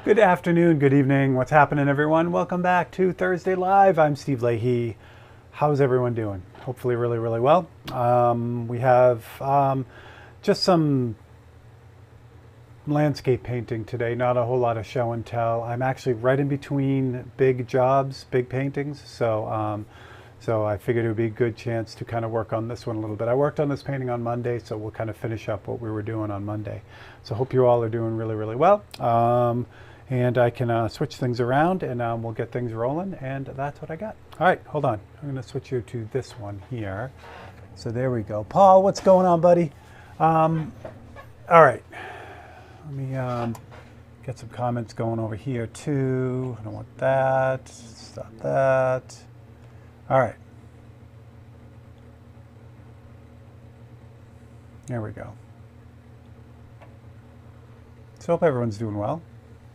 Good afternoon, good evening. What's happening, everyone? Welcome back to Thursday Live. I'm Steve Leahy. How's everyone doing? Hopefully really, really well. We have just some landscape painting today, not a whole lot of show and tell. I'm actually right in between big jobs, big paintings, so I figured it would be a good chance to kind of work on this one a little bit. I worked on this painting on Monday, so we'll kind of finish up what we were doing on Monday. So hope you all are doing really, really well. And I can switch things around and we'll get things rolling, and that's what I got. All right, hold on. I'm going to switch you to this one here. So there we go. Paul, what's going on, buddy? All right. Let me get some comments going over here, too. I don't want that. Stop that. All right. There we go. So hope everyone's doing well.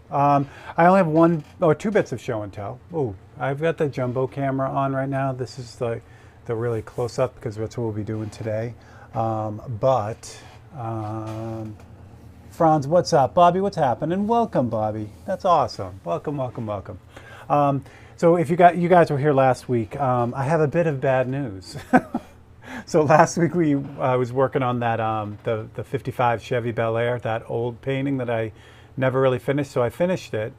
I only have one or two bits of show and tell. Oh, I've got the jumbo camera on right now. This is the really close up because that's what we'll be doing today. Franz, what's up? Bobby, what's happening? Welcome, Bobby. That's awesome. Welcome, welcome, welcome. So if you guys were here last week, I have a bit of bad news. So last week I was working on that the 55 Chevy Bel Air, that old painting that I never really finished. So I finished it,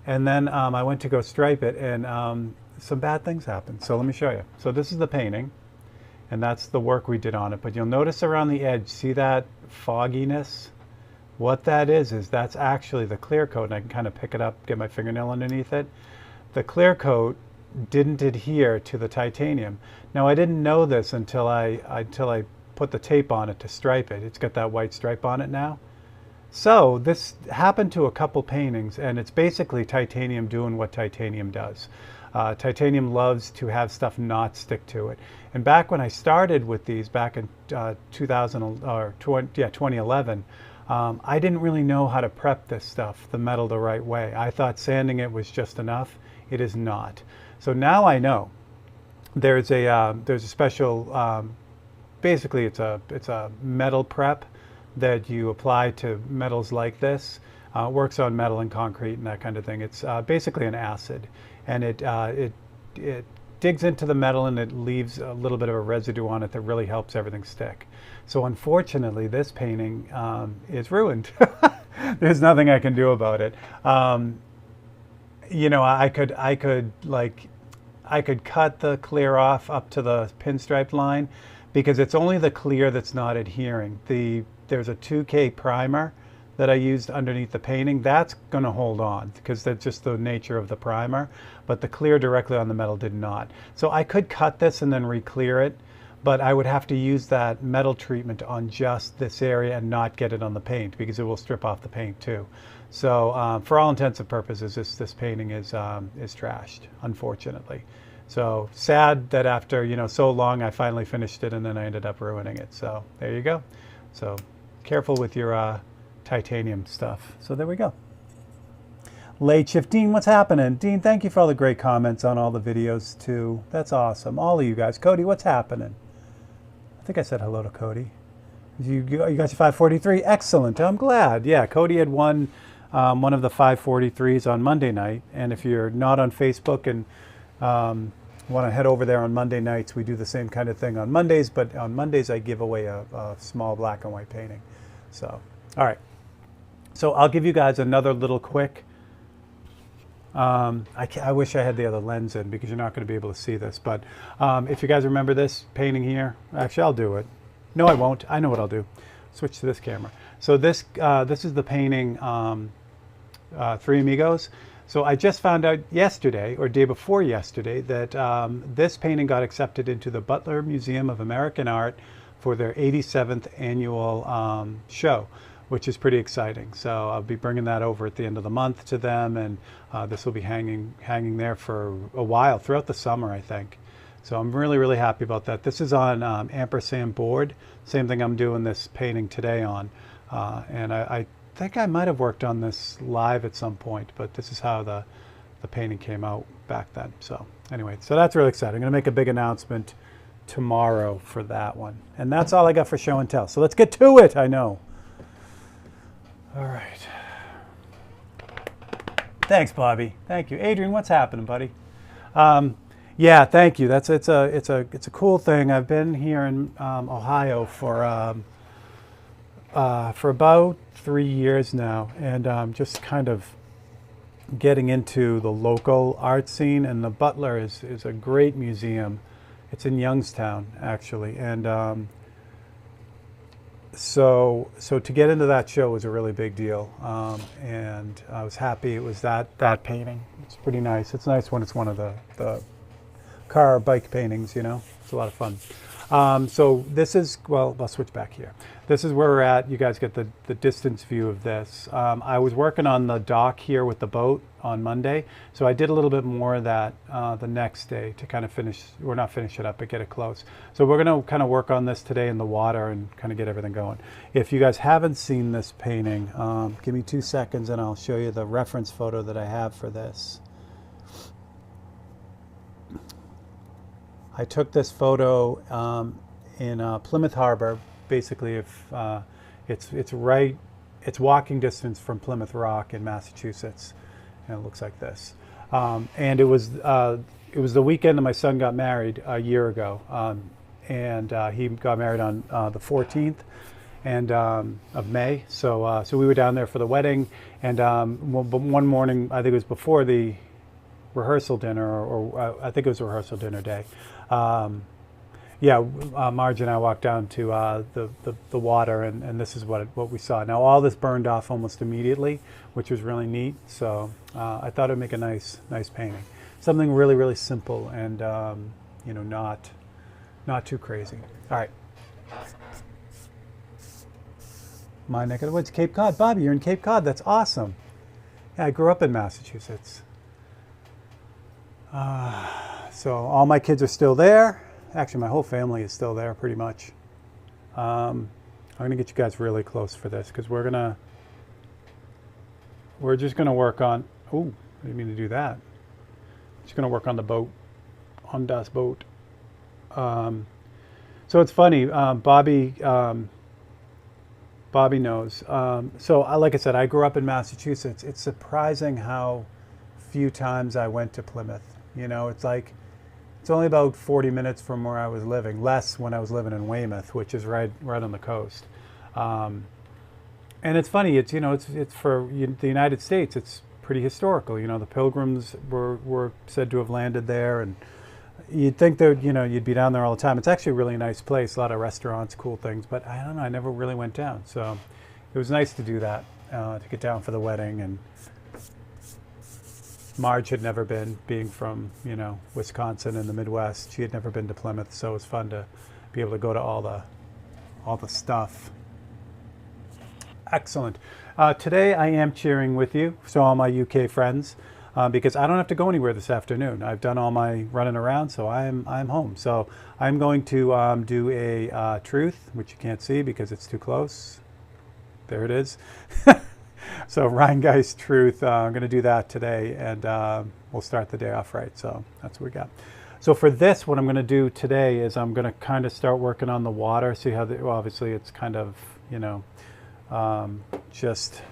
and then I went to go stripe it, and some bad things happened. So let me show you. So this is the painting, and that's the work we did on it. But you'll notice around the edge, see that fogginess? What that is that's actually the clear coat, and I can kind of pick it up, get my fingernail underneath it. The clear coat didn't adhere to the titanium. Now I didn't know this until I put the tape on it to stripe it. It's got that white stripe on it now. So this happened to a couple paintings, and it's basically titanium doing what titanium does. Titanium loves to have stuff not stick to it. And back when I started with these, back in 2011, I didn't really know how to prep this stuff, the metal, the right way. I thought sanding it was just enough. It is not. So now I know. There's a special, basically it's a metal prep that you apply to metals like this. Works on metal and concrete and that kind of thing. It's basically an acid, and it digs into the metal, and it leaves a little bit of a residue on it that really helps everything stick. So unfortunately, this painting is ruined. There's nothing I can do about it. You know, I could cut the clear off up to the pinstripe line, because it's only the clear that's not adhering. There's a 2K primer that I used underneath the painting. That's going to hold on because that's just the nature of the primer, but the clear directly on the metal did not. So I could cut this and then re-clear it, but I would have to use that metal treatment on just this area and not get it on the paint, because it will strip off the paint too. So for all intents and purposes, this painting is trashed, unfortunately. So sad that after so long I finally finished it, and then I ended up ruining it. So there you go. So careful with your titanium stuff. So there we go. Late shift. Dean, what's happening? Dean, thank you for all the great comments on all the videos too. That's awesome. All of you guys. Cody, what's happening? I think I said hello to Cody. You got your 543. Excellent. I'm glad. Yeah, Cody had won one of the 543s on Monday night. And if you're not on Facebook and want to head over there on Monday nights, we do the same kind of thing on Mondays, but on Mondays I give away a small black and white painting. So, all right. So I'll give you guys another little quick. I wish I had the other lens in, because you're not going to be able to see this. But if you guys remember this painting here, actually I'll do it. No, I won't. I know what I'll do. Switch to this camera. So this is the painting Three Amigos. So I just found out yesterday, or day before yesterday, that this painting got accepted into the Butler Museum of American Art for their 87th annual show, which is pretty exciting. So I'll be bringing that over at the end of the month to them, and this will be hanging there for a while, throughout the summer, I think. So I'm really, really happy about that. This is on ampersand board, same thing I'm doing this painting today on. And I think I might have worked on this live at some point, but this is how the painting came out back then. So anyway, so that's really exciting. I'm going to make a big announcement tomorrow for that one. And that's all I got for show and tell. So let's get to it. I know. All right. Thanks, Bobby. Thank you, Adrian. What's happening, buddy? Yeah, thank you. It's a cool thing. I've been here in Ohio for about 3 years now, and just kind of getting into the local art scene. And the Butler is a great museum. It's in Youngstown, actually, and so to get into that show was a really big deal, and I was happy it was that painting. It's pretty nice. It's nice when it's one of the car or bike paintings, you know. It's a lot of fun. So this is, well, I'll switch back here. This is where we're at. You guys get the distance view of this. I was working on the dock here with the boat on Monday, so I did a little bit more of that the next day to kind of finish, or not finish it up, but get it close. So we're going to kind of work on this today in the water and kind of get everything going. If you guys haven't seen this painting, give me 2 seconds and I'll show you the reference photo that I have for this. I took this photo in Plymouth Harbor. Basically, if it's walking distance from Plymouth Rock in Massachusetts, and it looks like this. And it was the weekend that my son got married a year ago, and he got married on the 14th of May. So we were down there for the wedding, and one morning, I think it was before the rehearsal dinner, or I think it was a rehearsal dinner day. Marge and I walked down to the water, and this is what we saw. Now all this burned off almost immediately, which was really neat. So I thought it'd make a nice painting, something really, really simple and you know, not too crazy. All right, my neck of the woods, Cape Cod. Bobby, you're in Cape Cod. That's awesome. Yeah, I grew up in Massachusetts. So all my kids are still there. Actually, my whole family is still there, pretty much. I'm gonna get you guys really close for this because we're just gonna work on. Oh, I didn't mean to do that. Just gonna work on the boat, on das Boot. So it's funny. Bobby knows. So like I said, I grew up in Massachusetts. It's surprising how few times I went to Plymouth. You know, it's like, it's only about 40 minutes from where I was living, less when I was living in Weymouth, which is right on the coast. And it's funny, it's, you know, it's for the United States, it's pretty historical. You know, the Pilgrims were said to have landed there, and you'd think that, you know, you'd be down there all the time. It's actually a really nice place, a lot of restaurants, cool things, but I don't know, I never really went down. So it was nice to do that, to get down for the wedding. And Marge had never been, being from, you know, Wisconsin in the Midwest. She had never been to Plymouth, so it was fun to be able to go to all the stuff. Excellent. Today I am cheering with you, so all my UK friends, because I don't have to go anywhere this afternoon. I've done all my running around, so I'm home. So I'm going to do a truth, which you can't see because it's too close. There it is. So Ryan Geist Truth, I'm going to do that today, and we'll start the day off right. So that's what we got. So for this, what I'm going to do today is I'm going to kind of start working on the water. See how, well, obviously it's kind of, you know, just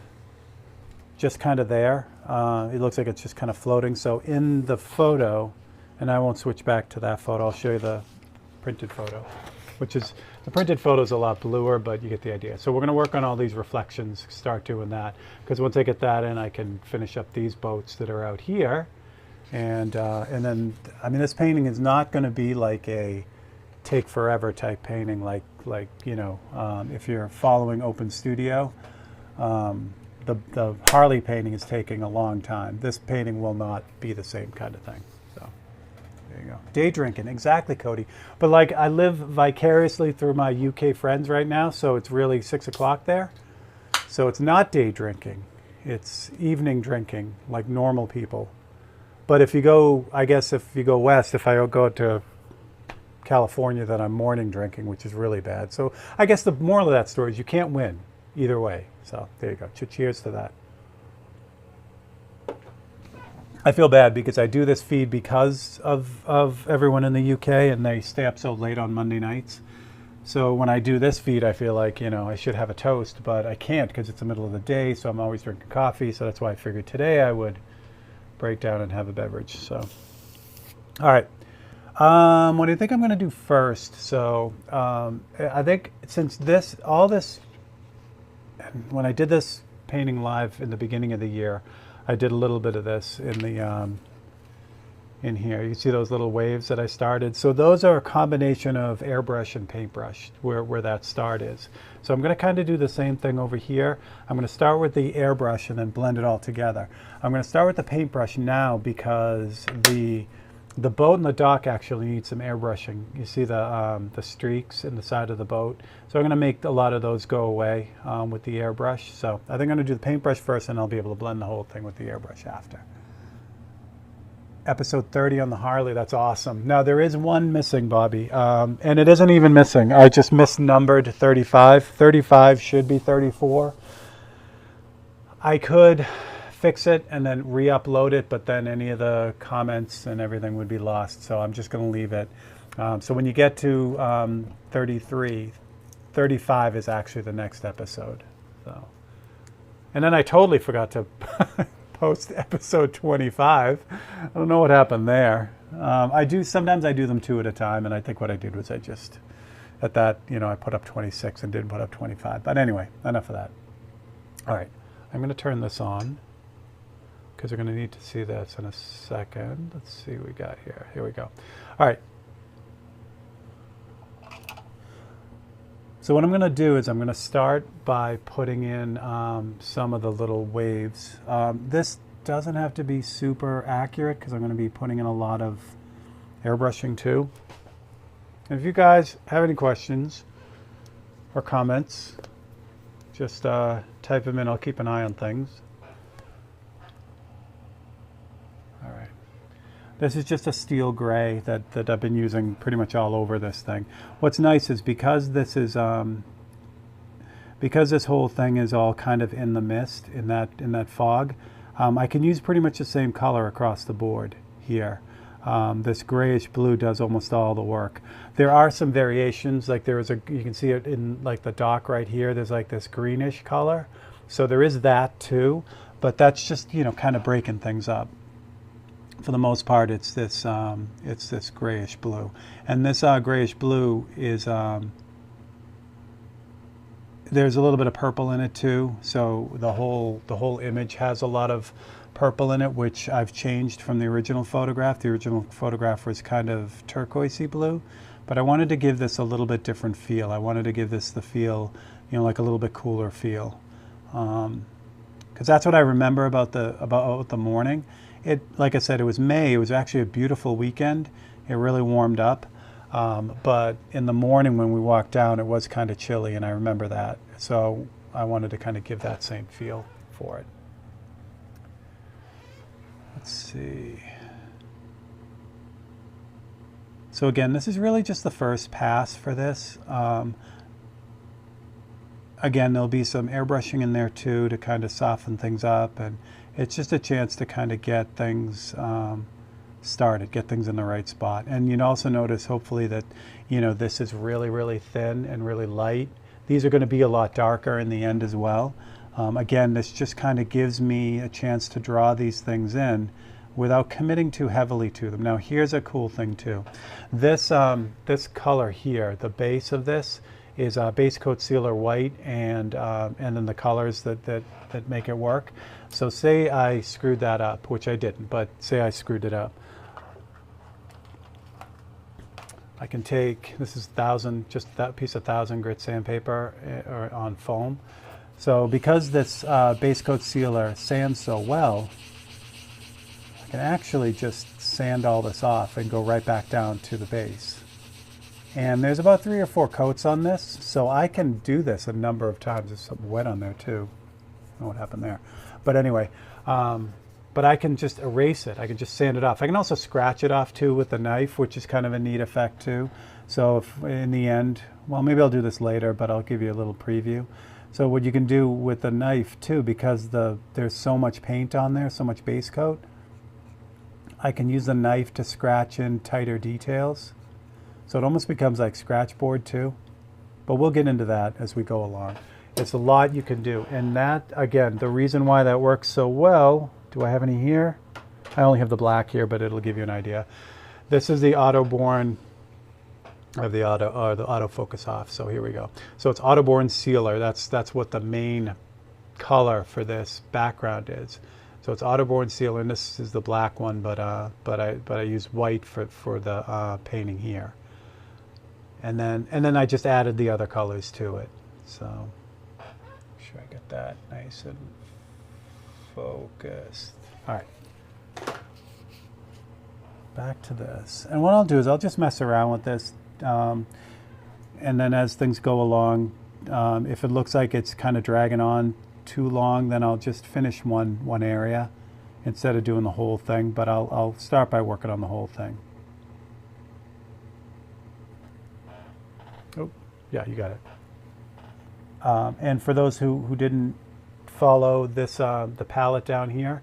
kind of there. It looks like it's just kind of floating. So in the photo, and I won't switch back to that photo, I'll show you the printed photo, which is, the printed photo is a lot bluer, but you get the idea. So we're going to work on all these reflections, start doing that, because once I get that in, I can finish up these boats that are out here. And then, I mean, this painting is not going to be like a take forever type painting, like you know, if you're following Open Studio, the Harley painting is taking a long time. This painting will not be the same kind of thing. So there you go. Day drinking, exactly, Cody. But like, I live vicariously through my UK friends right now, so it's really 6 o'clock there. So it's not day drinking, it's evening drinking, like normal people. But if you go, I guess if you go west, if I go to California, then I'm morning drinking, which is really bad. So I guess the moral of that story is you can't win either way. So there you go. Cheers to that. I feel bad because I do this feed because of everyone in the UK, and they stay up so late on Monday nights. So when I do this feed, I feel like, you know, I should have a toast, but I can't because it's the middle of the day, so I'm always drinking coffee. So that's why I figured today I would break down and have a beverage. So, all right. What do you think I'm going to do first? So I think since all this, when I did this painting live in the beginning of the year, I did a little bit of this in the in here. You see those little waves that I started? So those are a combination of airbrush and paintbrush where that start is. So I'm going to kind of do the same thing over here. I'm going to start with the airbrush and then blend it all together. I'm going to start with the paintbrush now because the boat and the dock actually need some airbrushing. You see the streaks in the side of the boat. So I'm going to make a lot of those go away with the airbrush. So I think I'm going to do the paintbrush first, and I'll be able to blend the whole thing with the airbrush after. Episode 30 on the Harley, that's awesome. Now there is one missing, Bobby, and it isn't even missing. I just misnumbered 35. 35 should be 34. I could fix it and then re-upload it, but then any of the comments and everything would be lost. So I'm just going to leave it. So when you get to 33, 35 is actually the next episode. So, and then I totally forgot to post episode 25. I don't know what happened there. Sometimes I do them 2 at a time, and I think what I did was I just, at that, I put up 26 and didn't put up 25. But anyway, enough of that. All right, I'm going to turn this on, because we're going to need to see this in a second. Let's see what we got here. Here we go. All right. So what I'm going to do is I'm going to start by putting in some of the little waves. This doesn't have to be super accurate because I'm going to be putting in a lot of airbrushing too. And if you guys have any questions or comments, just type them in. I'll keep an eye on things. All right. This is just a steel gray that I've been using pretty much all over this thing. What's nice is because this is because this whole thing is all kind of in the mist, in that fog, I can use pretty much the same color across the board here. This grayish blue does almost all the work. There are some variations, like you can see it in like the dock right here. There's like this greenish color, so there is that too. But that's just kind of breaking things up. For the most part, it's this grayish blue, and this grayish blue is there's a little bit of purple in it too. So the whole image has a lot of purple in it, which I've changed from the original photograph. The original photograph was kind of turquoisey blue, but I wanted to give this a little bit different feel. I wanted to give this the feel, like a little bit cooler feel, because that's what I remember about the morning. Like I said, it was May. It was actually a beautiful weekend. It really warmed up. But in the morning when we walked down, it was kind of chilly, and I remember that. So I wanted to kind of give that same feel for it. Let's see. So again, this is really just the first pass for this. Again, there'll be some airbrushing in there too to kind of soften things up, and it's just a chance to kind of get things started, get things in the right spot. And you'd also notice, hopefully, that this is really, really thin and really light. These are going to be a lot darker in the end as well. Again, this just kind of gives me a chance to draw these things in without committing too heavily to them. Now, here's a cool thing too. This color here, the base of this, is base coat sealer white, and then the colors that make it work. So say I screwed that up, which I didn't, but say I screwed it up. I can take, this is just that piece of 1000 grit sandpaper or on foam. So because this base coat sealer sands so well, I can actually just sand all this off and go right back down to the base. And there's about 3 or 4 coats on this, so I can do this a number of times. There's something wet on there too. I don't know what happened there. But anyway, but I can just erase it. I can just sand it off. I can also scratch it off too with the knife, which is kind of a neat effect too. So if in the end, well, maybe I'll do this later, but I'll give you a little preview. So what you can do with the knife too, because there's so much paint on there, so much base coat, I can use the knife to scratch in tighter details. So it almost becomes like scratch board too. But we'll get into that as we go along. It's a lot you can do. And that, again, the reason why that works so well, do I have any here? I only have the black here, but it'll give you an idea. This is the auto-borne. I have the autofocus off, so here we go. So it's auto-borne sealer. That's what the main color for this background is. So it's auto-borne sealer, and this is the black one, but I use white for the painting here. And then I just added the other colors to it. So make sure I get that nice and focused. All right. Back to this. And what I'll do is I'll just mess around with this. And then as things go along, if it looks like it's kind of dragging on too long, then I'll just finish one area instead of doing the whole thing. But I'll start by working on the whole thing. Oh, yeah, you got it. And for those who didn't follow this, the palette down here,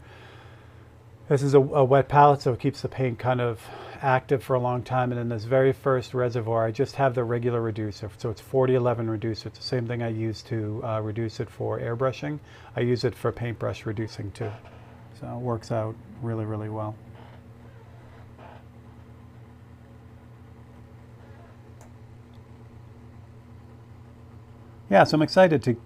this is a wet palette, so it keeps the paint kind of active for a long time. And in this very first reservoir, I just have the regular reducer. So it's 4011 reducer. It's the same thing I use to reduce it for airbrushing. I use it for paintbrush reducing too. So it works out really, really well. Yeah, so I'm excited to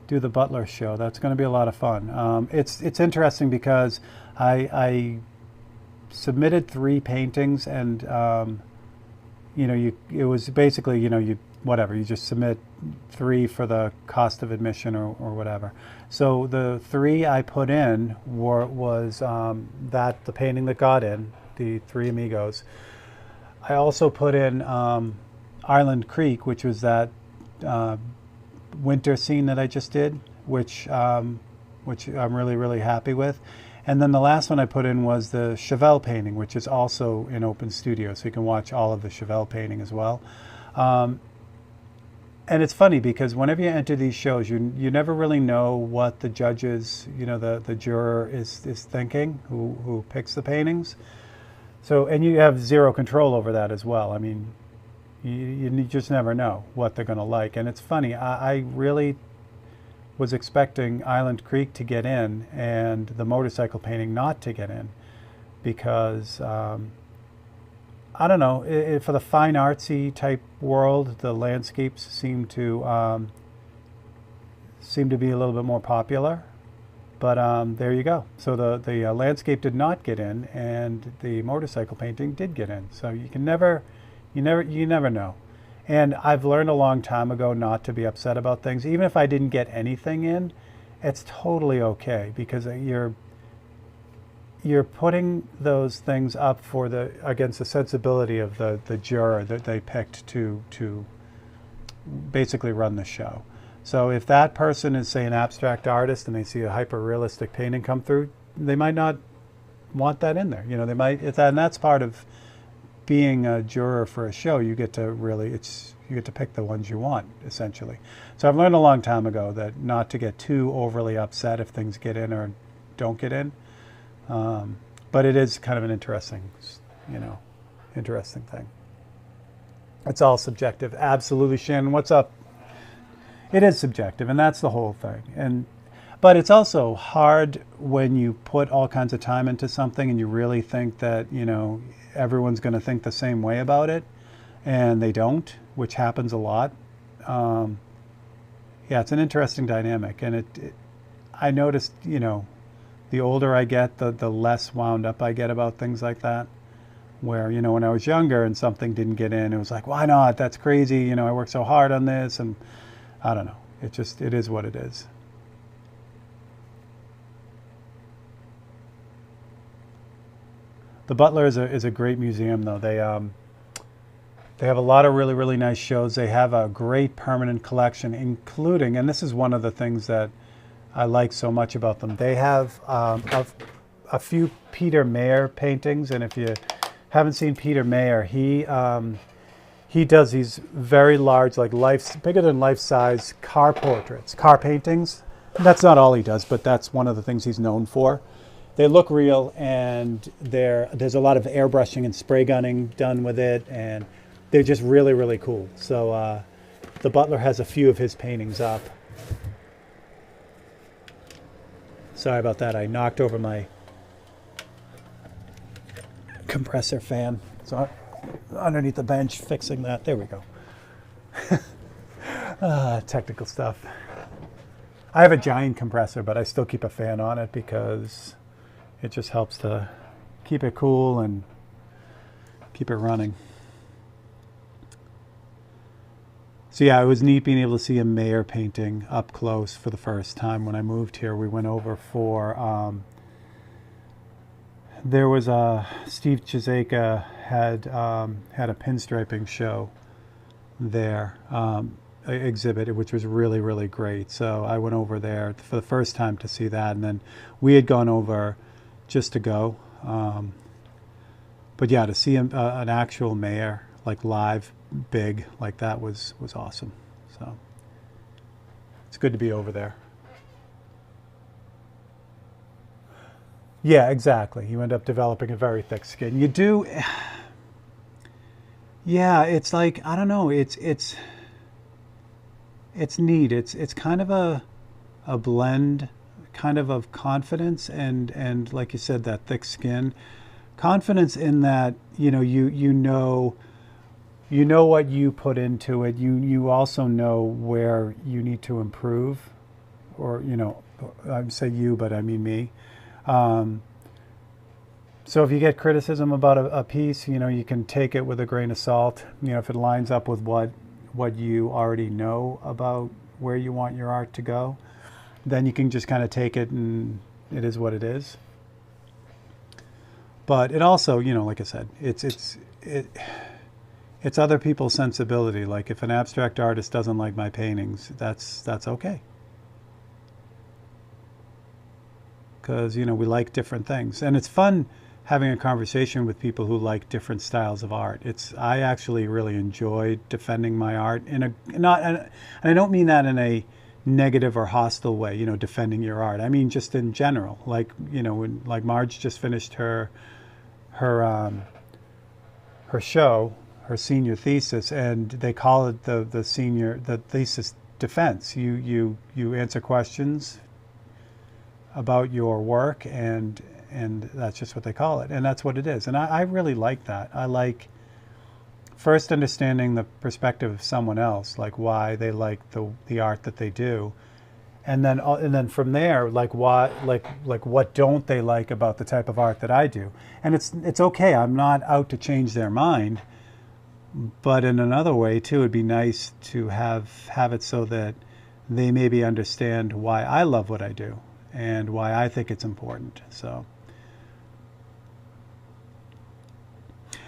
do the Butler show. That's going to be a lot of fun. It's interesting because I submitted 3 paintings, and you know, it was basically, you know, you just submit 3 for the cost of admission or whatever. So the 3 I put in was that the painting that got in, the 3 Amigos. I also put in Island Creek, which was that winter scene that I just did, which I'm really, really happy with. And then the last one I put in was the Chevelle painting, which is also in Open Studio, so you can watch all of the Chevelle painting as well. And it's funny because whenever you enter these shows, you never really know what the judges, you know, the juror is thinking, who picks the paintings. So, and you have zero control over that as well. I mean, you just never know what they're going to like. And it's funny, I really was expecting Island Creek to get in and the motorcycle painting not to get in, because I don't know, for the fine artsy type world, the landscapes seem to be a little bit more popular. But there you go. So the landscape did not get in, and the motorcycle painting did get in. So you never know. And I've learned a long time ago not to be upset about things. Even if I didn't get anything in, it's totally okay, because you're putting those things up against the sensibility of the juror that they picked to basically run the show. So if that person is, say, an abstract artist and they see a hyper-realistic painting come through, they might not want that in there. You know, they might, and that's part of being a juror for a show. You get to pick the ones you want, essentially. So I've learned a long time ago that not to get too overly upset if things get in or don't get in. But it is kind of an interesting thing. It's all subjective. Absolutely, Shannon. What's up? It is subjective, and that's the whole thing. But it's also hard when you put all kinds of time into something and you really think that, you know, everyone's going to think the same way about it, and they don't, which happens a lot. Yeah, it's an interesting dynamic, and I noticed, you know, the older I get, the less wound up I get about things like that. Where, you know, when I was younger and something didn't get in, it was like, why not? That's crazy. You know, I worked so hard on this, and I don't know. It is what it is. The Butler is a great museum, though. They have a lot of really, really nice shows. They have a great permanent collection, including, and this is one of the things that I like so much about them. They have a few Peter Mayer paintings, and if you haven't seen Peter Mayer, he does these very large, like bigger than life-size car portraits, car paintings. And that's not all he does, but that's one of the things he's known for. They look real, and there's a lot of airbrushing and spray gunning done with it, and they're just really, really cool. So the Butler has a few of his paintings up. Sorry about that. I knocked over my compressor fan. So underneath the bench, fixing that. There we go. Technical stuff. I have a giant compressor, but I still keep a fan on it because it just helps to keep it cool and keep it running. So yeah, it was neat being able to see a Mayer painting up close for the first time. When I moved here, we went over for, there was Steve Chizeka had a pinstriping show there, exhibit, which was really, really great. So I went over there for the first time to see that, and then we had gone over just to go. But yeah, to see an actual Mayer, like live, big, like that was awesome. So it's good to be over there. Yeah, exactly. You end up developing a very thick skin. You do. Yeah, it's like, I don't know. It's neat. It's kind of a blend, kind of confidence and like you said, that thick skin. Confidence in that, you know what you put into it. You also know where you need to improve, or I say you, but I mean me. So if you get criticism about a piece, you can take it with a grain of salt. If it lines up with what you already know about where you want your art to go, then you can just kind of take it and it is what it is. But it also, like I said, it's other people's sensibility. Like if an abstract artist doesn't like my paintings, that's okay. Because, we like different things. And it's fun having a conversation with people who like different styles of art. I actually really enjoy defending my art and I don't mean that in a negative or hostile way, defending your art. I mean just in general. Like, when Marge just finished her show, her senior thesis, and they call it the thesis defense. You answer questions about your work, and that's just what they call it, and that's what it is. And I really like that. I like first understanding the perspective of someone else, like why they like the art that they do, and then from there, like what don't they like about the type of art that I do. And it's okay. I'm not out to change their mind, but in another way too, it'd be nice to have it so that they maybe understand why I love what I do and why I think it's important. So,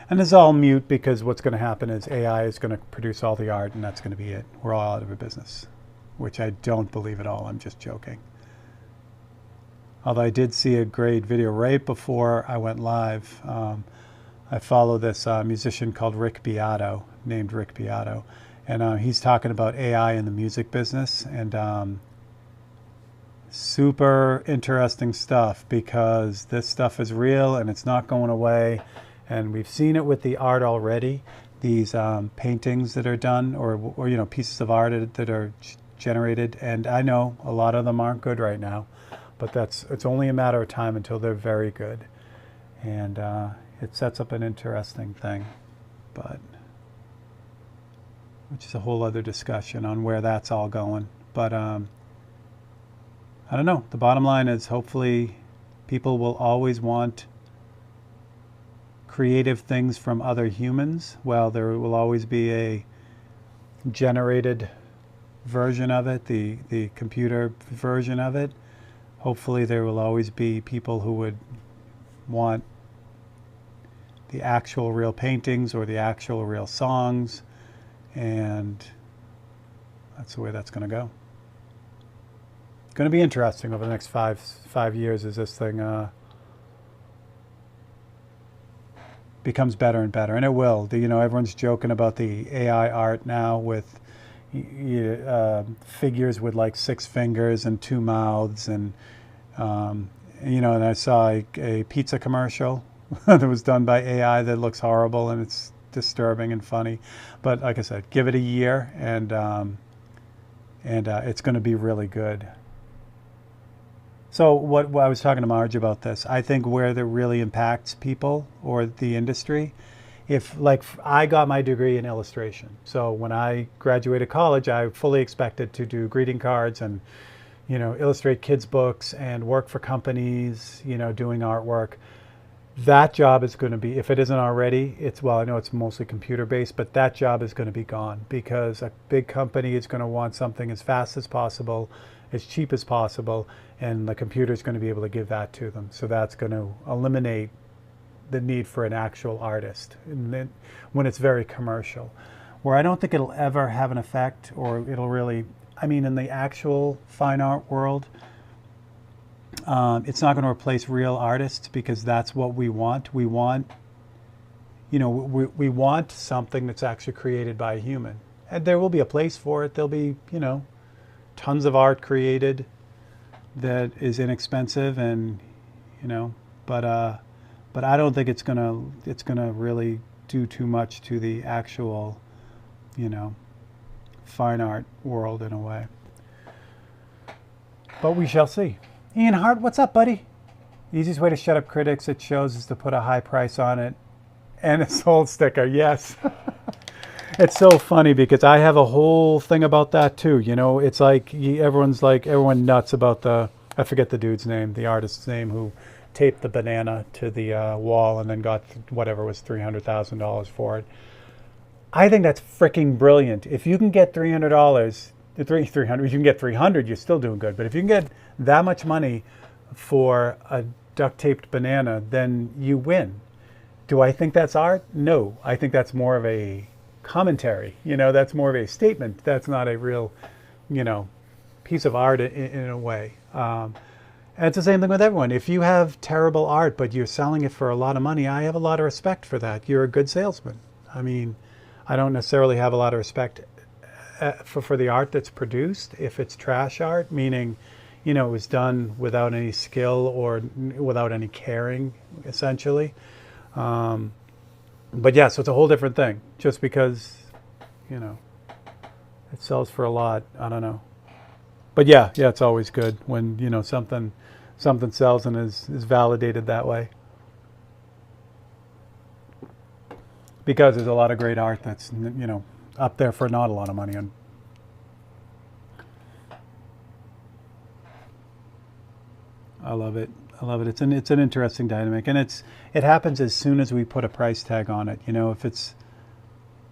and it's all mute because what's going to happen is AI is going to produce all the art, and that's going to be it. We're all out of a business, which I don't believe at all. I'm just joking. Although I did see a great video right before I went live. I follow this musician called named Rick Beato, and he's talking about AI in the music business, and super interesting stuff, because this stuff is real and it's not going away, and we've seen it with the art already. These paintings that are done, or pieces of art that are generated, and I know a lot of them aren't good right now, but it's only a matter of time until they're very good, and it sets up an interesting thing, but which is a whole other discussion on where that's all going. But I don't know. The bottom line is, hopefully people will always want creative things from other humans. Well, there will always be a generated version of it, the computer version of it. Hopefully there will always be people who would want the actual real paintings or the actual real songs, and that's the way that's going to go. It's going to be interesting over the next five years as this thing becomes better and better, and it will. Everyone's joking about the AI art now with figures with like 6 fingers and 2 mouths, and and I saw a pizza commercial that was done by AI that looks horrible, and it's disturbing and funny. But like I said, give it a year, and it's going to be really good. So what I was talking to Marge about this, I think where that really impacts people or the industry, if like I got my degree in illustration. So when I graduated college, I fully expected to do greeting cards and, illustrate kids' books and work for companies, doing artwork. That job is going to be, if it isn't already, well, I know it's mostly computer based, but that job is going to be gone because a big company is going to want something as fast as possible, as cheap as possible, and the computer is going to be able to give that to them. So that's going to eliminate the need for an actual artist, and then when it's very commercial. Where I don't think it'll ever have an effect, or it'll really, in the actual fine art world, it's not going to replace real artists because that's what we want. We want, we want something that's actually created by a human. And there will be a place for it. There'll be, tons of art created that is inexpensive and, but I don't think it's gonna really do too much to the actual, fine art world in a way. But we shall see. Ian Hart, what's up, buddy? The easiest way to shut up critics at shows is to put a high price on it and a sold sticker. Yes. It's so funny because I have a whole thing about that too. It's like everyone nuts about I forget the dude's name, the artist's name, who taped the banana to the wall and then got whatever was $300,000 for it. I think that's freaking brilliant. If you can get $300, you can get 300, you're still doing good. But if you can get that much money for a duct taped banana, then you win. Do I think that's art? No, I think that's more of a commentary. That's more of a statement. That's not a real, piece of art in a way. And it's the same thing with everyone. If you have terrible art, but you're selling it for a lot of money, I have a lot of respect for that. You're a good salesman. I don't necessarily have a lot of respect for the art that's produced. If it's trash art, meaning, it was done without any skill or without any caring, essentially. But yeah, so it's a whole different thing. Just because, it sells for a lot, I don't know. But yeah, it's always good when, something sells and is validated that way. Because there's a lot of great art that's, up there for not a lot of money. And I love it. It's an interesting dynamic, and it happens as soon as we put a price tag on it. If it's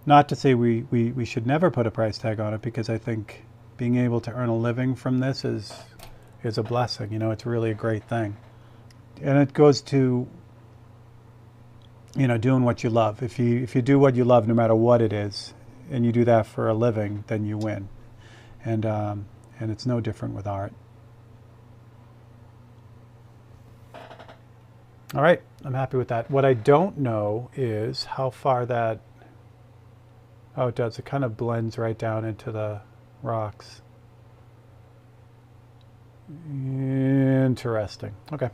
not to say we should never put a price tag on it, because I think being able to earn a living from this is a blessing. It's really a great thing, and it goes to doing what you love. If you do what you love, no matter what it is, and you do that for a living, then you win. And it's no different with art. All right, I'm happy with that. What I don't know is how far that, oh, it does. It kind of blends right down into the rocks. Interesting. Okay.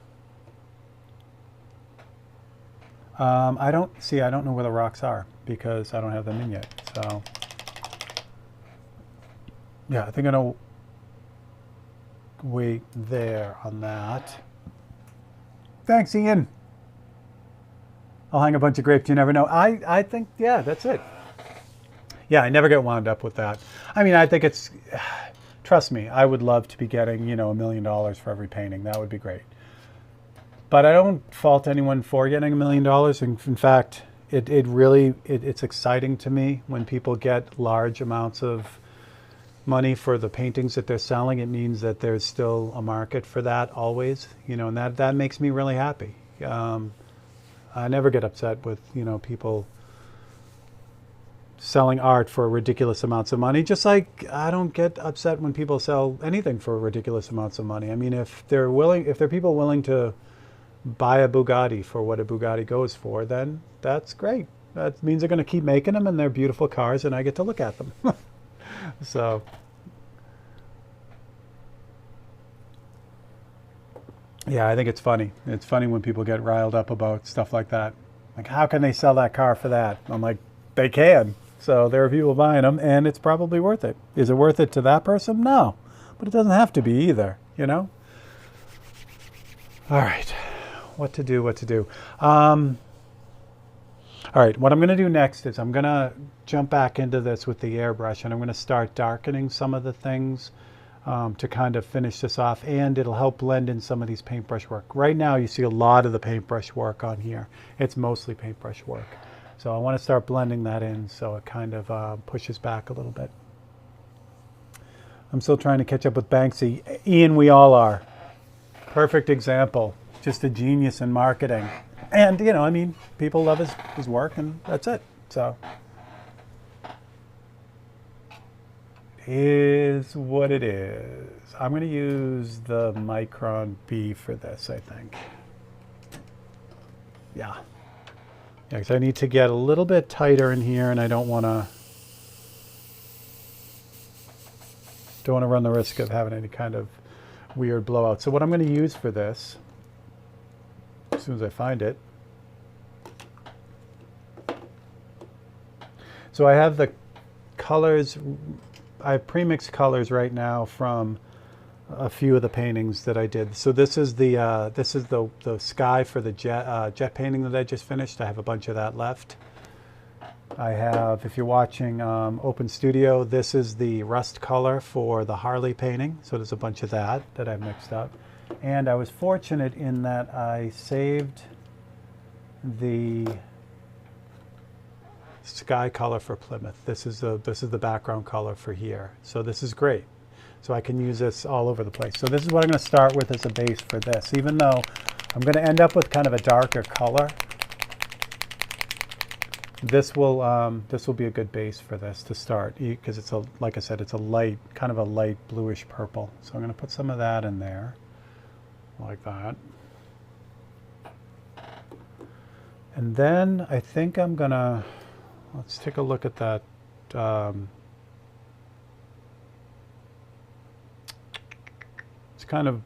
I don't know where the rocks are because I don't have them in yet. So, yeah, I think I'm going to wait there on that. Thanks, Ian. I'll hang a bunch of grapes. You never know. I think, yeah, that's it. Yeah, I never get wound up with that. I think it's, trust me, I would love to be getting, $1 million for every painting. That would be great. But I don't fault anyone for getting $1 million. In fact, it's exciting to me when people get large amounts of money for the paintings that they're selling. It means that there's still a market for that always, and that makes me really happy. I never get upset with, people selling art for ridiculous amounts of money, just like I don't get upset when people sell anything for ridiculous amounts of money. If there are people willing to buy a Bugatti for what a Bugatti goes for, then that's great. That means they're going to keep making them, and they're beautiful cars, and I get to look at them. So, yeah, I think it's funny. It's funny when people get riled up about stuff like that. Like, how can they sell that car for that? I'm like, they can. So there are people buying them, and it's probably worth it. Is it worth it to that person? No. But it doesn't have to be either, All right, what to do, what to do. All right, what I'm going to do next is I'm going to jump back into this with the airbrush, and I'm going to start darkening some of the things to kind of finish this off, and it'll help blend in some of these paintbrush work. Right now you see a lot of the paintbrush work on here. It's mostly paintbrush work. So I want to start blending that in so it kind of pushes back a little bit. I'm still trying to catch up with Banksy. Ian, we all are. Perfect example. Just a genius in marketing. And, you know, I mean, people love his work, and that's it. So, it is what it is. I'm going to use the Micron B for this, I think. Yeah. Yeah, because I need to get a little bit tighter in here, and I don't want to run the risk of having any kind of weird blowout. So what I'm going to use for this, as soon as I find it. So I have the colors, I have pre-mixed colors right now from a few of the paintings that I did. So this is the sky for the jet painting that I just finished. I have a bunch of that left. I have, if you're watching Open Studio, this is the rust color for the Harley painting. So there's a bunch of that I've mixed up. And I was fortunate in that I saved the sky color for Plymouth. This is the background color for here. So this is great. So I can use this all over the place. So this is what I'm going to start with as a base for this. Even though I'm going to end up with kind of a darker color, this will be a good base for this to start, because it's a, like I said, it's a light, kind of a light bluish purple. So I'm going to put some of that in there, like that. And then I think I'm going to, let's take a look at that. It's kind of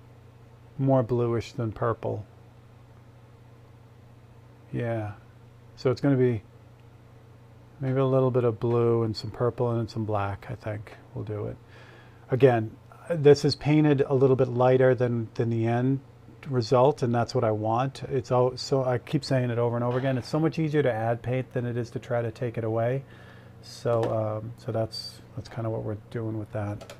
more bluish than purple. Yeah. So it's going to be maybe a little bit of blue and some purple and some black, I think will do it. Again, this is painted a little bit lighter than the end result, and that's what I want. It's all, so I keep saying it over and over again. It's so much easier to add paint than it is to try to take it away. So so that's kind of what we're doing with that.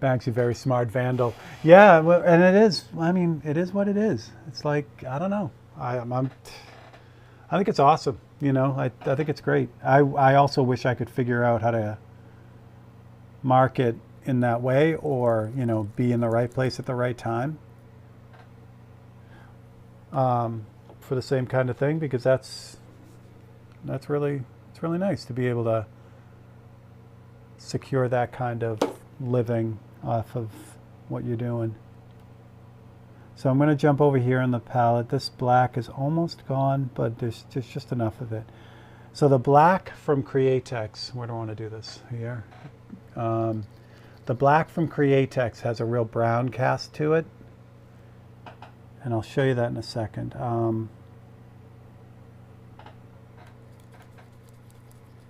Banksy, very smart vandal. Yeah, well, and it is. I mean, it is what it is. It's like, I don't know. I think it's awesome. You know, I think it's great. I also wish I could figure out how to market in that way, or, you know, be in the right place at the right time for the same kind of thing, because it's really nice to be able to secure that kind of living off of what you're doing. So I'm going to jump over here in the palette. This black is almost gone, but there's just enough of it. So the black from Createx, where do I want to do this? Here. The black from Createx has a real brown cast to it, and I'll show you that in a second. So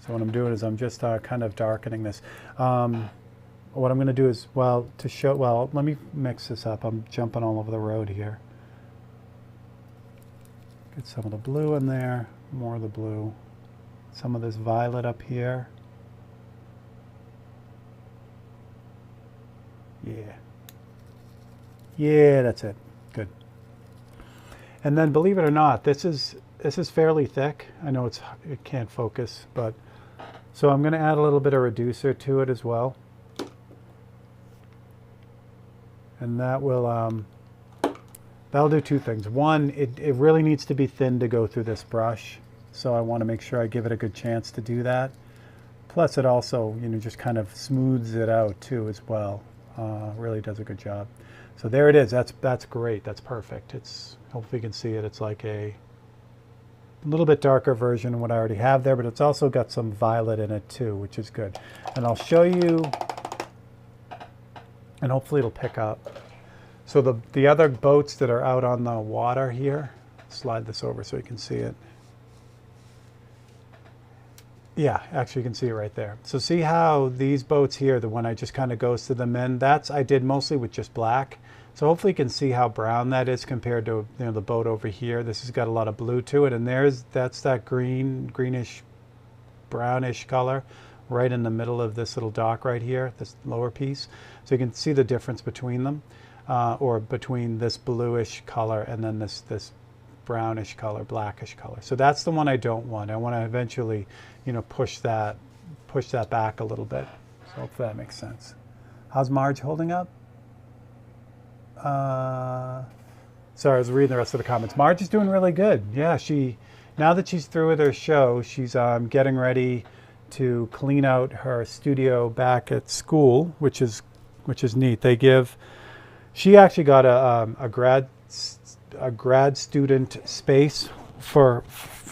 what I'm doing is I'm just kind of darkening this. What I'm going to do is, well, to show, well, let me mix this up. I'm jumping all over the road here. Get some of the blue in there, more of the blue. Some of this violet up here. Yeah. Yeah, that's it. Good. And then, believe it or not, this is fairly thick. I know it can't focus, but so I'm going to add a little bit of reducer to it as well. And that will, that'll do two things. One, it really needs to be thin to go through this brush. So I want to make sure I give it a good chance to do that. Plus it also, you know, just kind of smooths it out too as well. Really does a good job. So there it is. That's great. That's perfect. It's, hopefully you can see it. It's like a little bit darker version of what I already have there, but it's also got some violet in it too, which is good. And I'll show you, and hopefully it'll pick up. So the other boats that are out on the water here, slide this over so you can see it. Yeah, actually you can see it right there. So see how these boats here, the one I just kind of ghosted them in, that's I did mostly with just black. So hopefully you can see how brown that is compared to, you know, the boat over here. This has got a lot of blue to it, and that's that greenish, brownish color right in the middle of this little dock right here, this lower piece. So you can see the difference between them, or between this bluish color and then this brownish color, blackish color. So that's the one I don't want. I want to eventually, you know, push that back a little bit. So hopefully that makes sense. How's Marge holding up? Sorry, I was reading the rest of the comments. Marge is doing really good. Yeah, now that she's through with her show, she's getting ready to clean out her studio back at school, which is neat. She actually got a grad student space for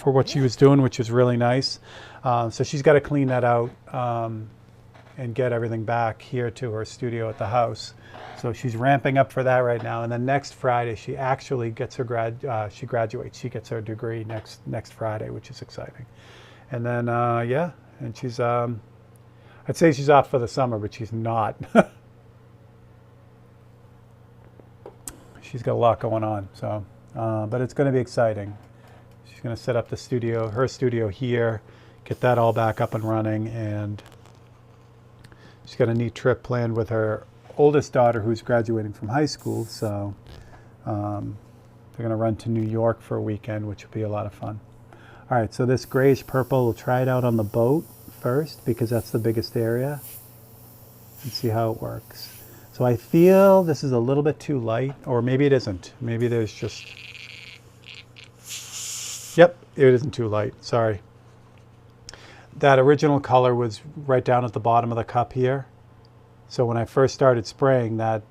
what she was doing, which is really nice. So she's got to clean that out and get everything back here to her studio at the house. So she's ramping up for that right now. And then next Friday, she actually gets her she graduates. She gets her degree next Friday, which is exciting. And then, yeah, and she's, I'd say she's off for the summer, but she's not. She's got a lot going on, so, but it's going to be exciting. She's going to set up her studio here, get that all back up and running, and she's got a neat trip planned with her oldest daughter who's graduating from high school, so they're going to run to New York for a weekend, which will be a lot of fun. All right, so this grayish purple, we'll try it out on the boat first because that's the biggest area and see how it works. So I feel this is a little bit too light, or maybe it isn't. Maybe there's just, yep, it isn't too light, sorry. That original color was right down at the bottom of the cup here. So when I first started spraying, that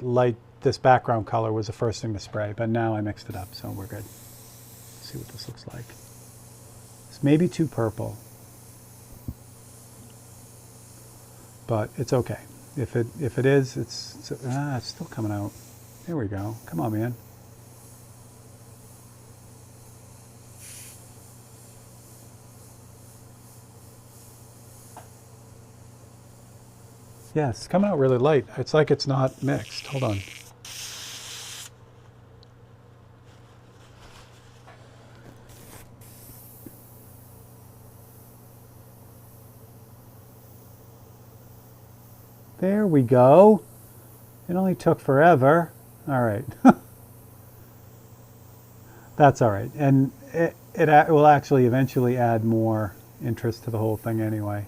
light, this background color was the first thing to spray, but now I mixed it up, so we're good. Let's see what this looks like. It's maybe too purple, but it's okay. If it is, it's still coming out. There we go. Come on, man. Yeah, it's coming out really light. It's like it's not mixed. Hold on. There we go. It only took forever. All right. That's all right. And it will actually eventually add more interest to the whole thing anyway.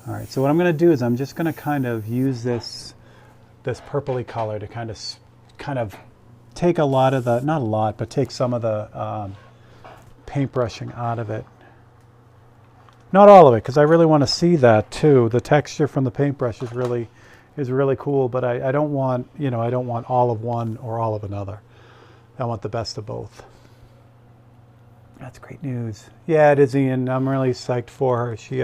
All right, so what I'm going to do is I'm just going to kind of use this purpley color to kind of take a lot of the, not a lot, but take some of the paintbrushing out of it. Not all of it, because I really want to see that too. The texture from the paintbrush is really cool, but I don't want, you know, I don't want all of one or all of another. I want the best of both. That's great news. Yeah, it is, Ian. I'm really psyched for her. She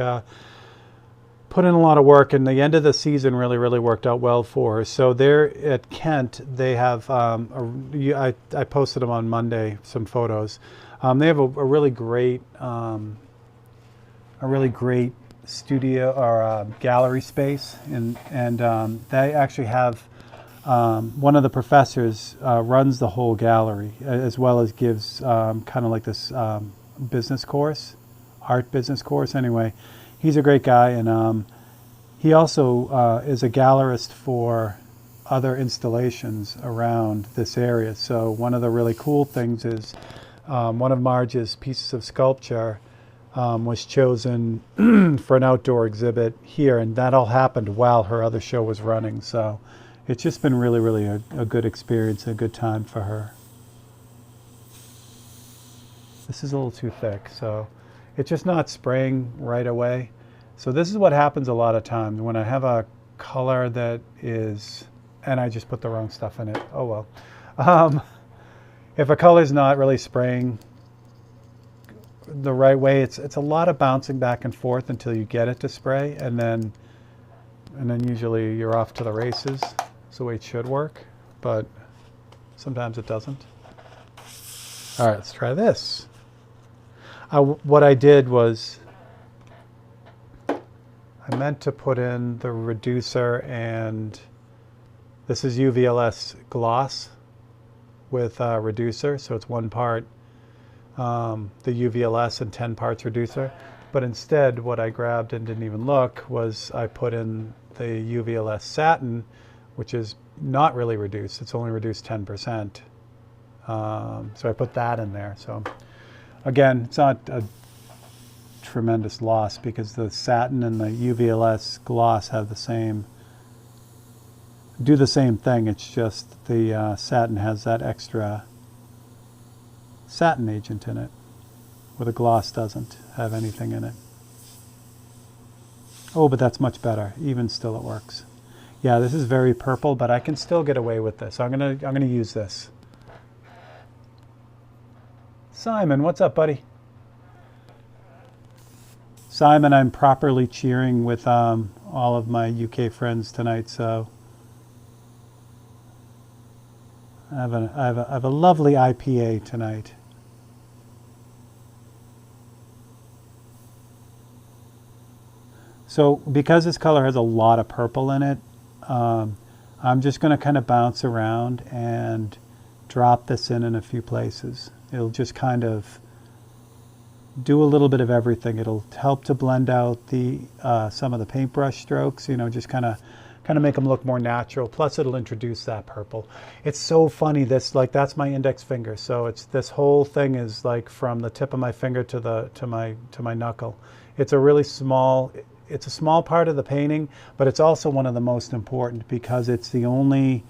put in a lot of work, and the end of the season really worked out well for her. So there at Kent, they have, I posted them on Monday, some photos. They have a really great studio or gallery space, and they actually have one of the professors runs the whole gallery, as well as gives kind of like this business course, art business course. Anyway, he's a great guy, and he also is a gallerist for other installations around this area. So one of the really cool things is one of Marge's pieces of sculpture was chosen for an outdoor exhibit here, and that all happened while her other show was running. So it's just been really a good experience, a good time for her. This is a little too thick, so it's just not spraying right away. So this is what happens a lot of times when I have a color that is, and I just put the wrong stuff in it. Oh well. If a color's not really spraying the right way, it's a lot of bouncing back and forth until you get it to spray, and then usually you're off to the races. That's the way it should work, but sometimes it doesn't. All right, let's try this. What I did was meant to put in the reducer, and this is UVLS gloss with reducer, so it's 1 part the UVLS and 10 parts reducer. But instead, what I grabbed and didn't even look was I put in the UVLS satin, which is not really reduced. It's only reduced 10%. So I put that in there. So again, it's not a tremendous loss because the satin and the UVLS gloss have the same, do the same thing. It's just the satin has that extra satin agent in it, where the gloss doesn't have anything in it. Oh, but that's much better. Even still, it works. Yeah, this is very purple, but I can still get away with this. I'm gonna use this. Simon, what's up, buddy? Simon, I'm properly cheering with all of my UK friends tonight, so I have a lovely IPA tonight. So because this color has a lot of purple in it, I'm just going to kind of bounce around and drop this in a few places. It'll just kind of do a little bit of everything. It'll help to blend out the some of the paintbrush strokes, you know, just kind of make them look more natural. Plus it'll introduce that purple. It's so funny, this, like, that's my index finger. So it's, this whole thing is like from the tip of my finger to my knuckle. It's a really small, it's a small part of the painting, but it's also one of the most important because it's the only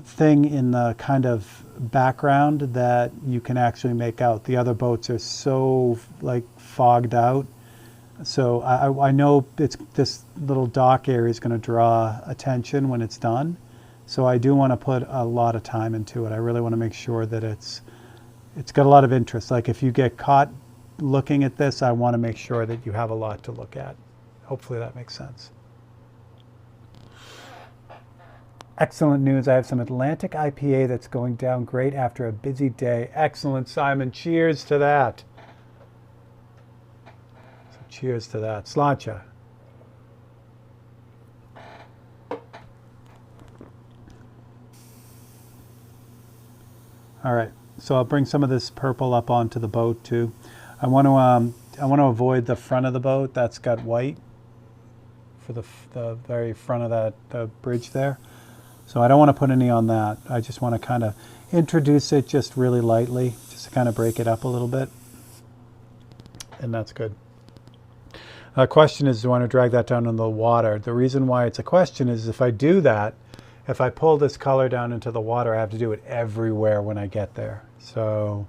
thing in the kind of background that you can actually make out. The other boats are so like fogged out. So I know it's, this little dock area is going to draw attention when it's done. So I do want to put a lot of time into it. I really want to make sure that it's got a lot of interest. Like if you get caught looking at this, I want to make sure that you have a lot to look at. Hopefully that makes sense. Excellent news. I have some Atlantic IPA that's going down great after a busy day. Excellent, Simon. Cheers to that. So cheers to that. Sláinte. All right. So I'll bring some of this purple up onto the boat too. I want to avoid the front of the boat. That's got white for the very front of that the bridge there. So I don't want to put any on that. I just want to kind of introduce it just really lightly, just to kind of break it up a little bit. And that's good. Question is, do I want to drag that down in the water? The reason why it's a question is if I do that, if I pull this color down into the water, I have to do it everywhere when I get there. So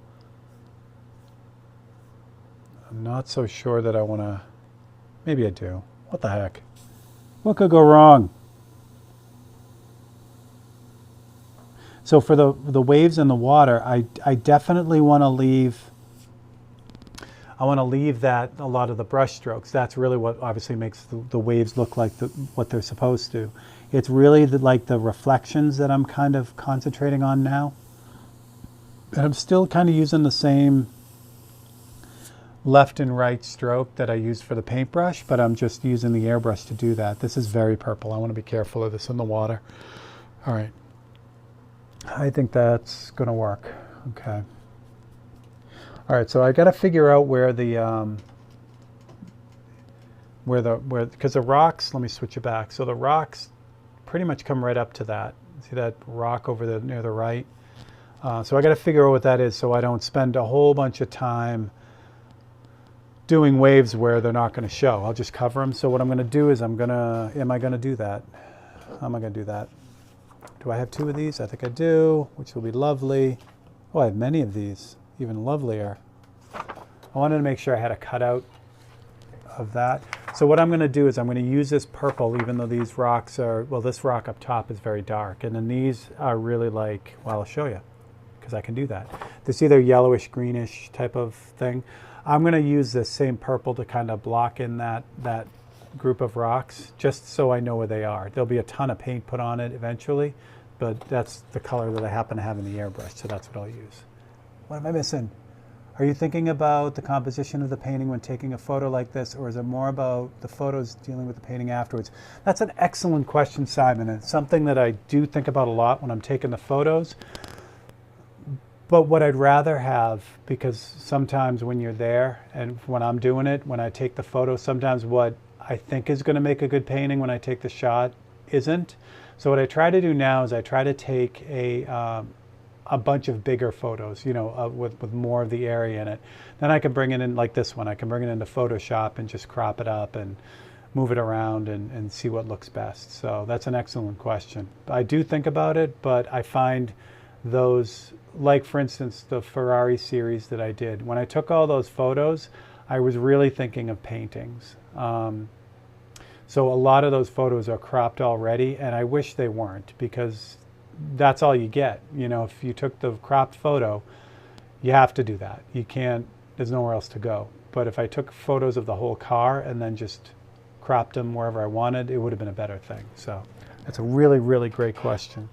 I'm not so sure that I want to, maybe I do. What the heck? What could go wrong? So for the waves in the water, I definitely want to leave, that, a lot of the brush strokes. That's really what obviously makes the waves look like what they're supposed to. It's really like the reflections that I'm kind of concentrating on now. And I'm still kind of using the same left and right stroke that I used for the paintbrush, but I'm just using the airbrush to do that. This is very purple. I want to be careful of this in the water. All right. I think that's going to work. Okay. All right, so I got to figure out where the because the rocks, let me switch it back. So the rocks pretty much come right up to that. See that rock over there near the right? So I got to figure out what that is so I don't spend a whole bunch of time doing waves where they're not going to show. I'll just cover them. So what I'm going to do is am I going to do that? How am I going to do that? Do I have 2 of these? I think I do, which will be lovely. Oh, I have many of these, even lovelier. I wanted to make sure I had a cutout of that. So what I'm going to do is I'm going to use this purple, even though these rocks are, well, this rock up top is very dark. And then these are really like, well, I'll show you, because I can do that. This either yellowish, greenish type of thing. I'm going to use this same purple to kind of block in that group of rocks, just so I know where they are. There'll be a ton of paint put on it eventually, but that's the color that I happen to have in the airbrush, so that's what I'll use. What am I missing? Are you thinking about the composition of the painting when taking a photo like this, or is it more about the photos dealing with the painting afterwards? That's an excellent question, Simon, and it's something that I do think about a lot when I'm taking the photos. But what I'd rather have, because sometimes when you're there and when I'm doing it, when I take the photo, sometimes what I think is going to make a good painting when I take the shot isn't. So what I try to do now is I try to take a bunch of bigger photos, you know, with more of the area in it. Then I can bring it in like this one. I can bring it into Photoshop and just crop it up and move it around and see what looks best. So that's an excellent question. I do think about it, but I find those, like for instance, the Ferrari series that I did, when I took all those photos, I was really thinking of paintings. So a lot of those photos are cropped already, and I wish they weren't, because that's all you get. You know, if you took the cropped photo, you have to do that. You can't, there's nowhere else to go. But if I took photos of the whole car and then just cropped them wherever I wanted, it would have been a better thing. So that's a really, really great question.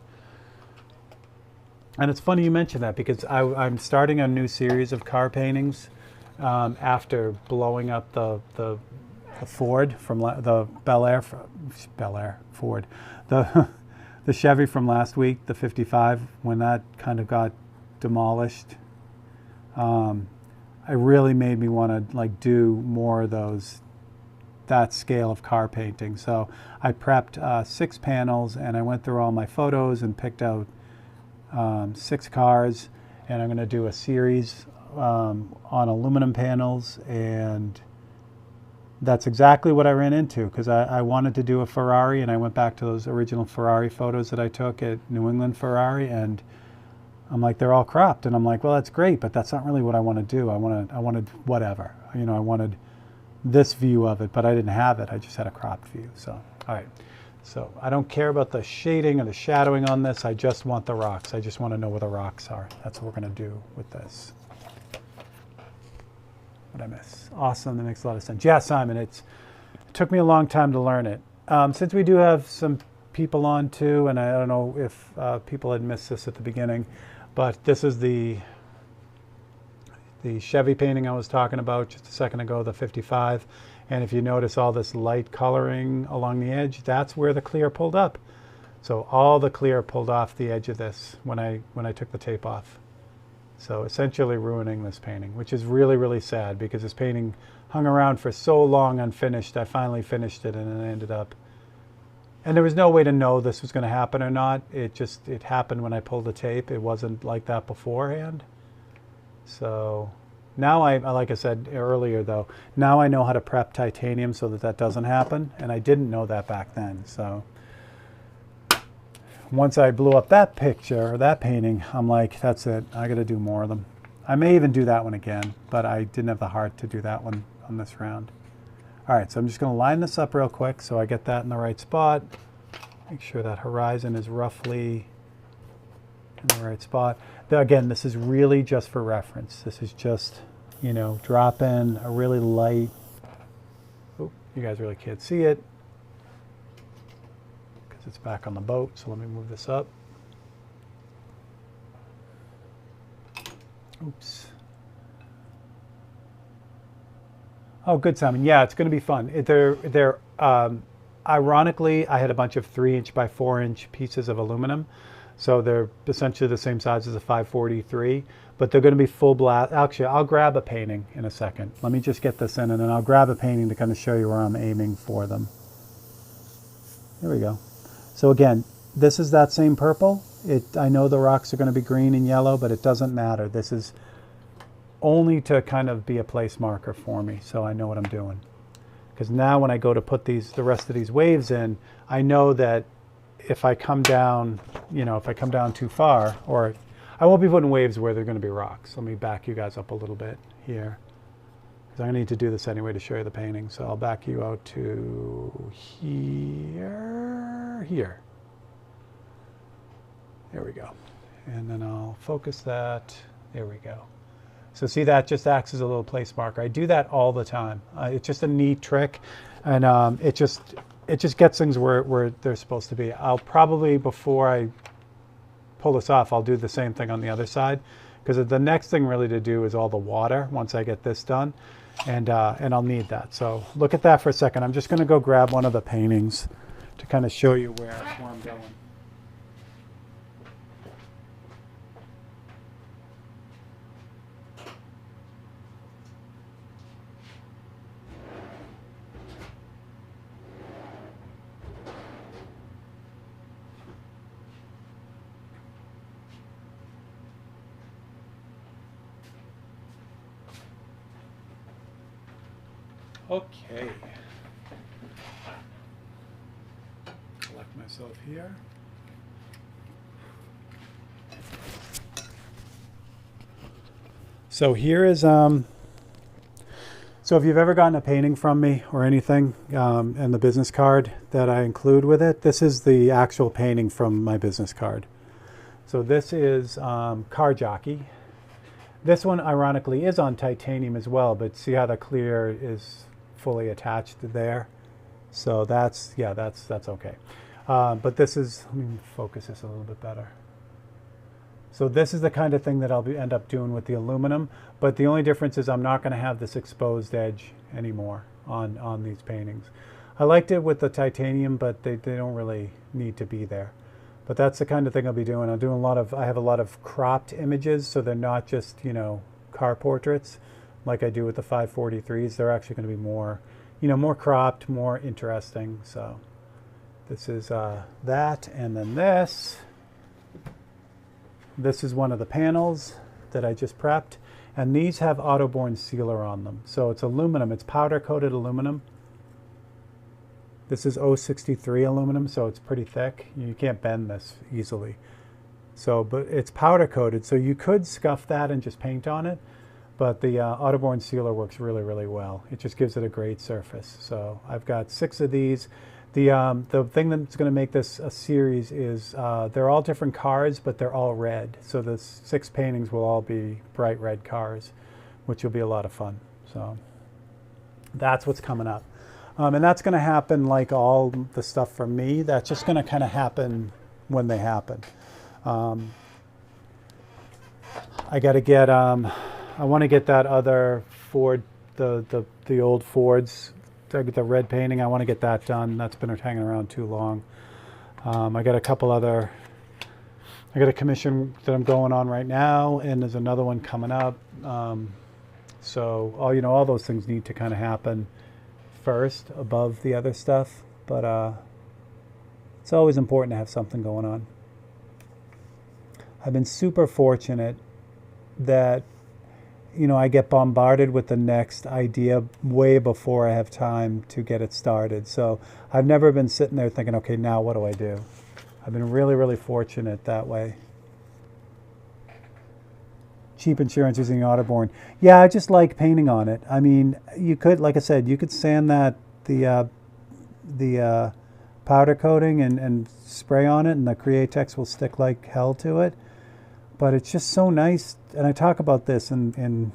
And it's funny you mention that, because I'm starting a new series of car paintings after blowing up the Ford from the Ford, the Chevy from last week, the 55, when that kind of got demolished. It really made me want to like do more of that scale of car painting. So I prepped 6 panels, and I went through all my photos and picked out 6 cars, and I'm going to do a series on aluminum panels, and that's exactly what I ran into, because I wanted to do a Ferrari, and I went back to those original Ferrari photos that I took at New England Ferrari, and I'm like, they're all cropped, and I'm like, well, that's great, but that's not really what I want to do. I wanted whatever, you know, I wanted this view of it, but I didn't have it. I just had a cropped view. So, all right. So I don't care about the shading or the shadowing on this. I just want the rocks. I just want to know where the rocks are. That's what we're going to do with this. What'd I miss? Awesome. That makes a lot of sense. Yeah, Simon, it took me a long time to learn it. Since we do have some people on too, and I don't know if people had missed this at the beginning, but this is the Chevy painting I was talking about just a second ago, the 55. And if you notice all this light coloring along the edge, that's where the clear pulled up. So all the clear pulled off the edge of this when I took the tape off. So essentially ruining this painting, which is really, really sad, because this painting hung around for so long unfinished. I finally finished it, and then I ended up, and there was no way to know this was going to happen or not. It happened when I pulled the tape. It wasn't like that beforehand. So now like I said earlier though, now I know how to prep titanium so that doesn't happen, and I didn't know that back then. So once I blew up that picture or that painting, I'm like, that's it. I got to do more of them. I may even do that one again, but I didn't have the heart to do that one on this round. All right, so I'm just going to line this up real quick so I get that in the right spot. Make sure that horizon is roughly in the right spot. Again, this is really just for reference. This is just, you know, drop in a really light, oh, you guys really can't see it because it's back on the boat, so let me move this up. Oops. Oh, good, Simon. Yeah, it's going to be fun. Ironically, I had a bunch of 3-inch by 4-inch pieces of aluminum. So they're essentially the same size as a 543, but they're going to be full blast. Actually, I'll grab a painting in a second. Let me just get this in, and then I'll grab a painting to kind of show you where I'm aiming for them. Here we go. So again, this is that same purple. I know the rocks are going to be green and yellow, but it doesn't matter. This is only to kind of be a place marker for me, so I know what I'm doing. Because now when I go to put the rest of these waves in, I know that if I come down, you know, if I come down too far, or I won't be putting waves where they're going to be rocks. Let me back you guys up a little bit here, because I'm going to need to do this anyway to show you the painting. So I'll back you out to here. There we go. And then I'll focus that. There we go. So see, that just acts as a little place marker. I do that all the time. It's just a neat trick, and it just gets things where they're supposed to be. I'll probably, before I pull this off, I'll do the same thing on the other side, because the next thing really to do is all the water once I get this done, and I'll need that. So look at that for a second. I'm just going to go grab one of the paintings to kind of show you where I'm going. Okay. Collect myself here. So here is so if you've ever gotten a painting from me or anything, and the business card that I include with it, this is the actual painting from my business card. So this is Car Jockey. This one ironically is on titanium as well, but see how the clear is fully attached there. So that's, yeah, that's okay. But this is, let me focus this a little bit better. So this is the kind of thing that I'll end up doing with the aluminum, but the only difference is I'm not going to have this exposed edge anymore on these paintings. I liked it with the titanium, but they don't really need to be there. But that's the kind of thing I'll be doing. I have a lot of cropped images, so they're not just, you know, car portraits like I do with the 543s. They're actually going to be more, you know, more cropped, more interesting. So this is that, and then this is one of the panels that I just prepped, and these have auto-borne sealer on them. So it's aluminum, it's powder-coated aluminum. This is 063 aluminum, so it's pretty thick. You can't bend this easily. So, but it's powder-coated, so you could scuff that and just paint on it, but the auto-borne sealer works really, really well. It just gives it a great surface. So I've got 6 of these. The thing that's going to make this a series is they're all different cars, but they're all red. So the 6 paintings will all be bright red cars, which will be a lot of fun. So that's what's coming up. And that's going to happen like all the stuff from me. That's just going to kind of happen when they happen. I got to get, I want to get that other Ford, the old Fords, the red painting. I want to get that done. That's been hanging around too long. I got a couple other, I got a commission that I'm going on right now, and there's another one coming up. So all, you know, all those things need to kind of happen first above the other stuff, but it's always important to have something going on. I've been super fortunate that, you know, I get bombarded with the next idea way before I have time to get it started. So I've never been sitting there thinking, okay, now what do I do? I've been really, really fortunate that way. Cheap insurance using Autoborn. Yeah, I just like painting on it. I mean, you could, like I said, you could sand that, the powder coating and spray on it, and the Createx will stick like hell to it. But it's just so nice, and I talk about this in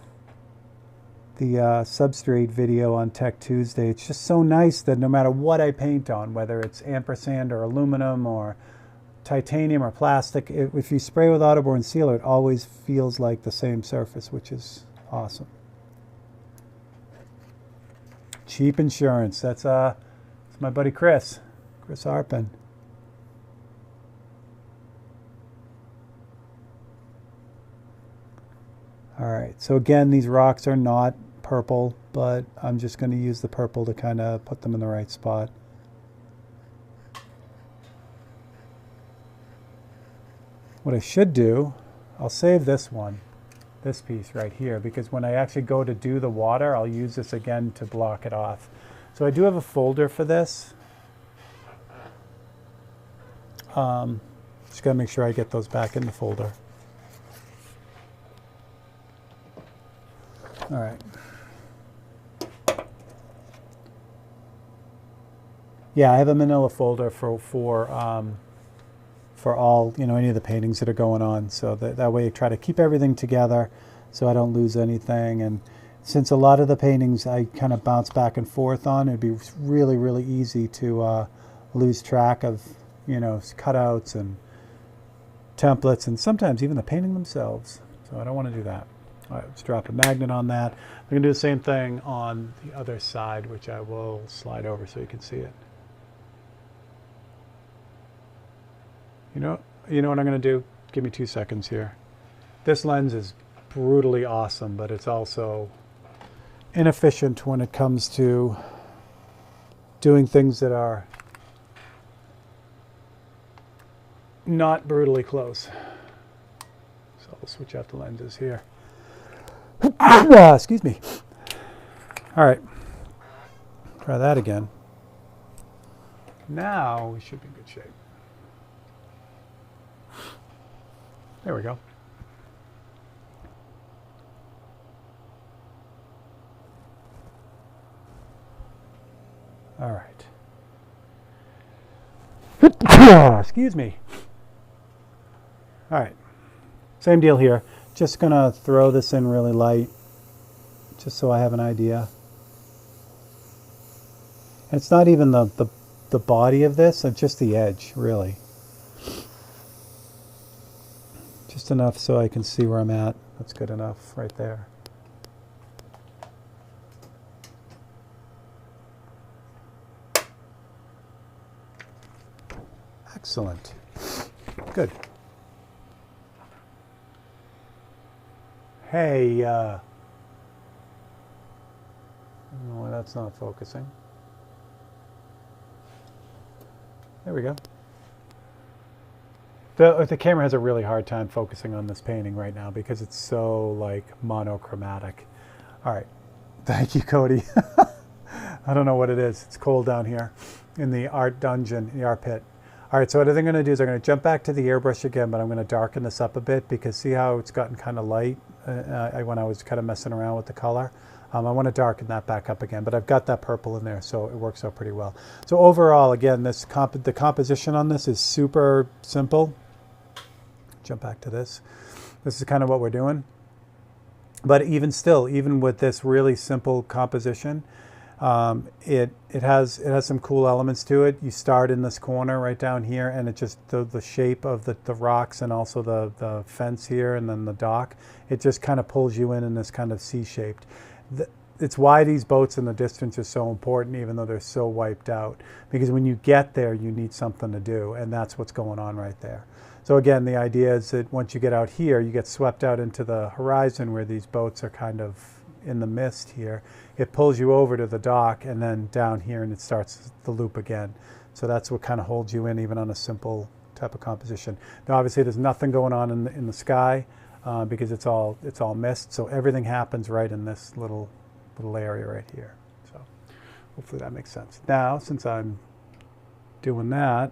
the substrate video on Tech Tuesday. It's just so nice that no matter what I paint on, whether it's ampersand or aluminum or titanium or plastic, if you spray with Autoborn sealer, it always feels like the same surface, which is awesome. Cheap insurance. That's my buddy Chris Arpin. All right, so again, these rocks are not purple, but I'm just going to use the purple to kind of put them in the right spot. What I should do, I'll save this one, this piece right here, because when I actually go to do the water, I'll use this again to block it off. So I do have a folder for this. Just got to make sure I get those back in the folder. All right. Yeah, I have a manila folder for all, you know, any of the paintings that are going on. So that way I try to keep everything together so I don't lose anything. And since a lot of the paintings I kind of bounce back and forth on, it'd be really, really easy to lose track of, you know, cutouts and templates, and sometimes even the painting themselves. So I don't want to do that. All right, let's drop a magnet on that. We're going to do the same thing on the other side, which I will slide over so you can see it. You know what I'm going to do? Give me 2 seconds here. This lens is brutally awesome, but it's also inefficient when it comes to doing things that are not brutally close. So I'll switch out the lenses here. Excuse me. All right. Try that again. Now we should be in good shape. There we go. All right. Excuse me. All right. Same deal here. Just going to throw this in really light, just so I have an idea. And it's not even the body of this, it's just the edge, really. Just enough so I can see where I'm at. That's good enough right there. Excellent. Good. Hey, no, that's not focusing. There we go. The camera has a really hard time focusing on this painting right now because it's so like monochromatic. All right. Thank you, Cody. I don't know what it is. It's cold down here in the art dungeon, the art pit. All right, so what I'm going to do is I'm going to jump back to the airbrush again, but I'm going to darken this up a bit because see how it's gotten kind of light when I was kind of messing around with the color? I want to darken that back up again, but I've got that purple in there, so it works out pretty well. So overall, again, the composition on this is super simple. Jump back to this. This is kind of what we're doing. But even still, even with this really simple composition, it has some cool elements to it. You start in this corner right down here, and it just the shape of the rocks and also the fence here and then the dock, it just kind of pulls you in this kind of C-shaped. It's why these boats in the distance are so important, even though they're so wiped out, because when you get there you need something to do, and that's what's going on right there. So again, the idea is that once you get out here, you get swept out into the horizon where these boats are kind of in the mist here. It pulls you over to the dock and then down here, and it starts the loop again. So that's what kind of holds you in even on a simple type of composition. Now obviously there's nothing going on in the sky because it's all mist, so everything happens right in this little area right here. So hopefully that makes sense. Now since I'm doing that,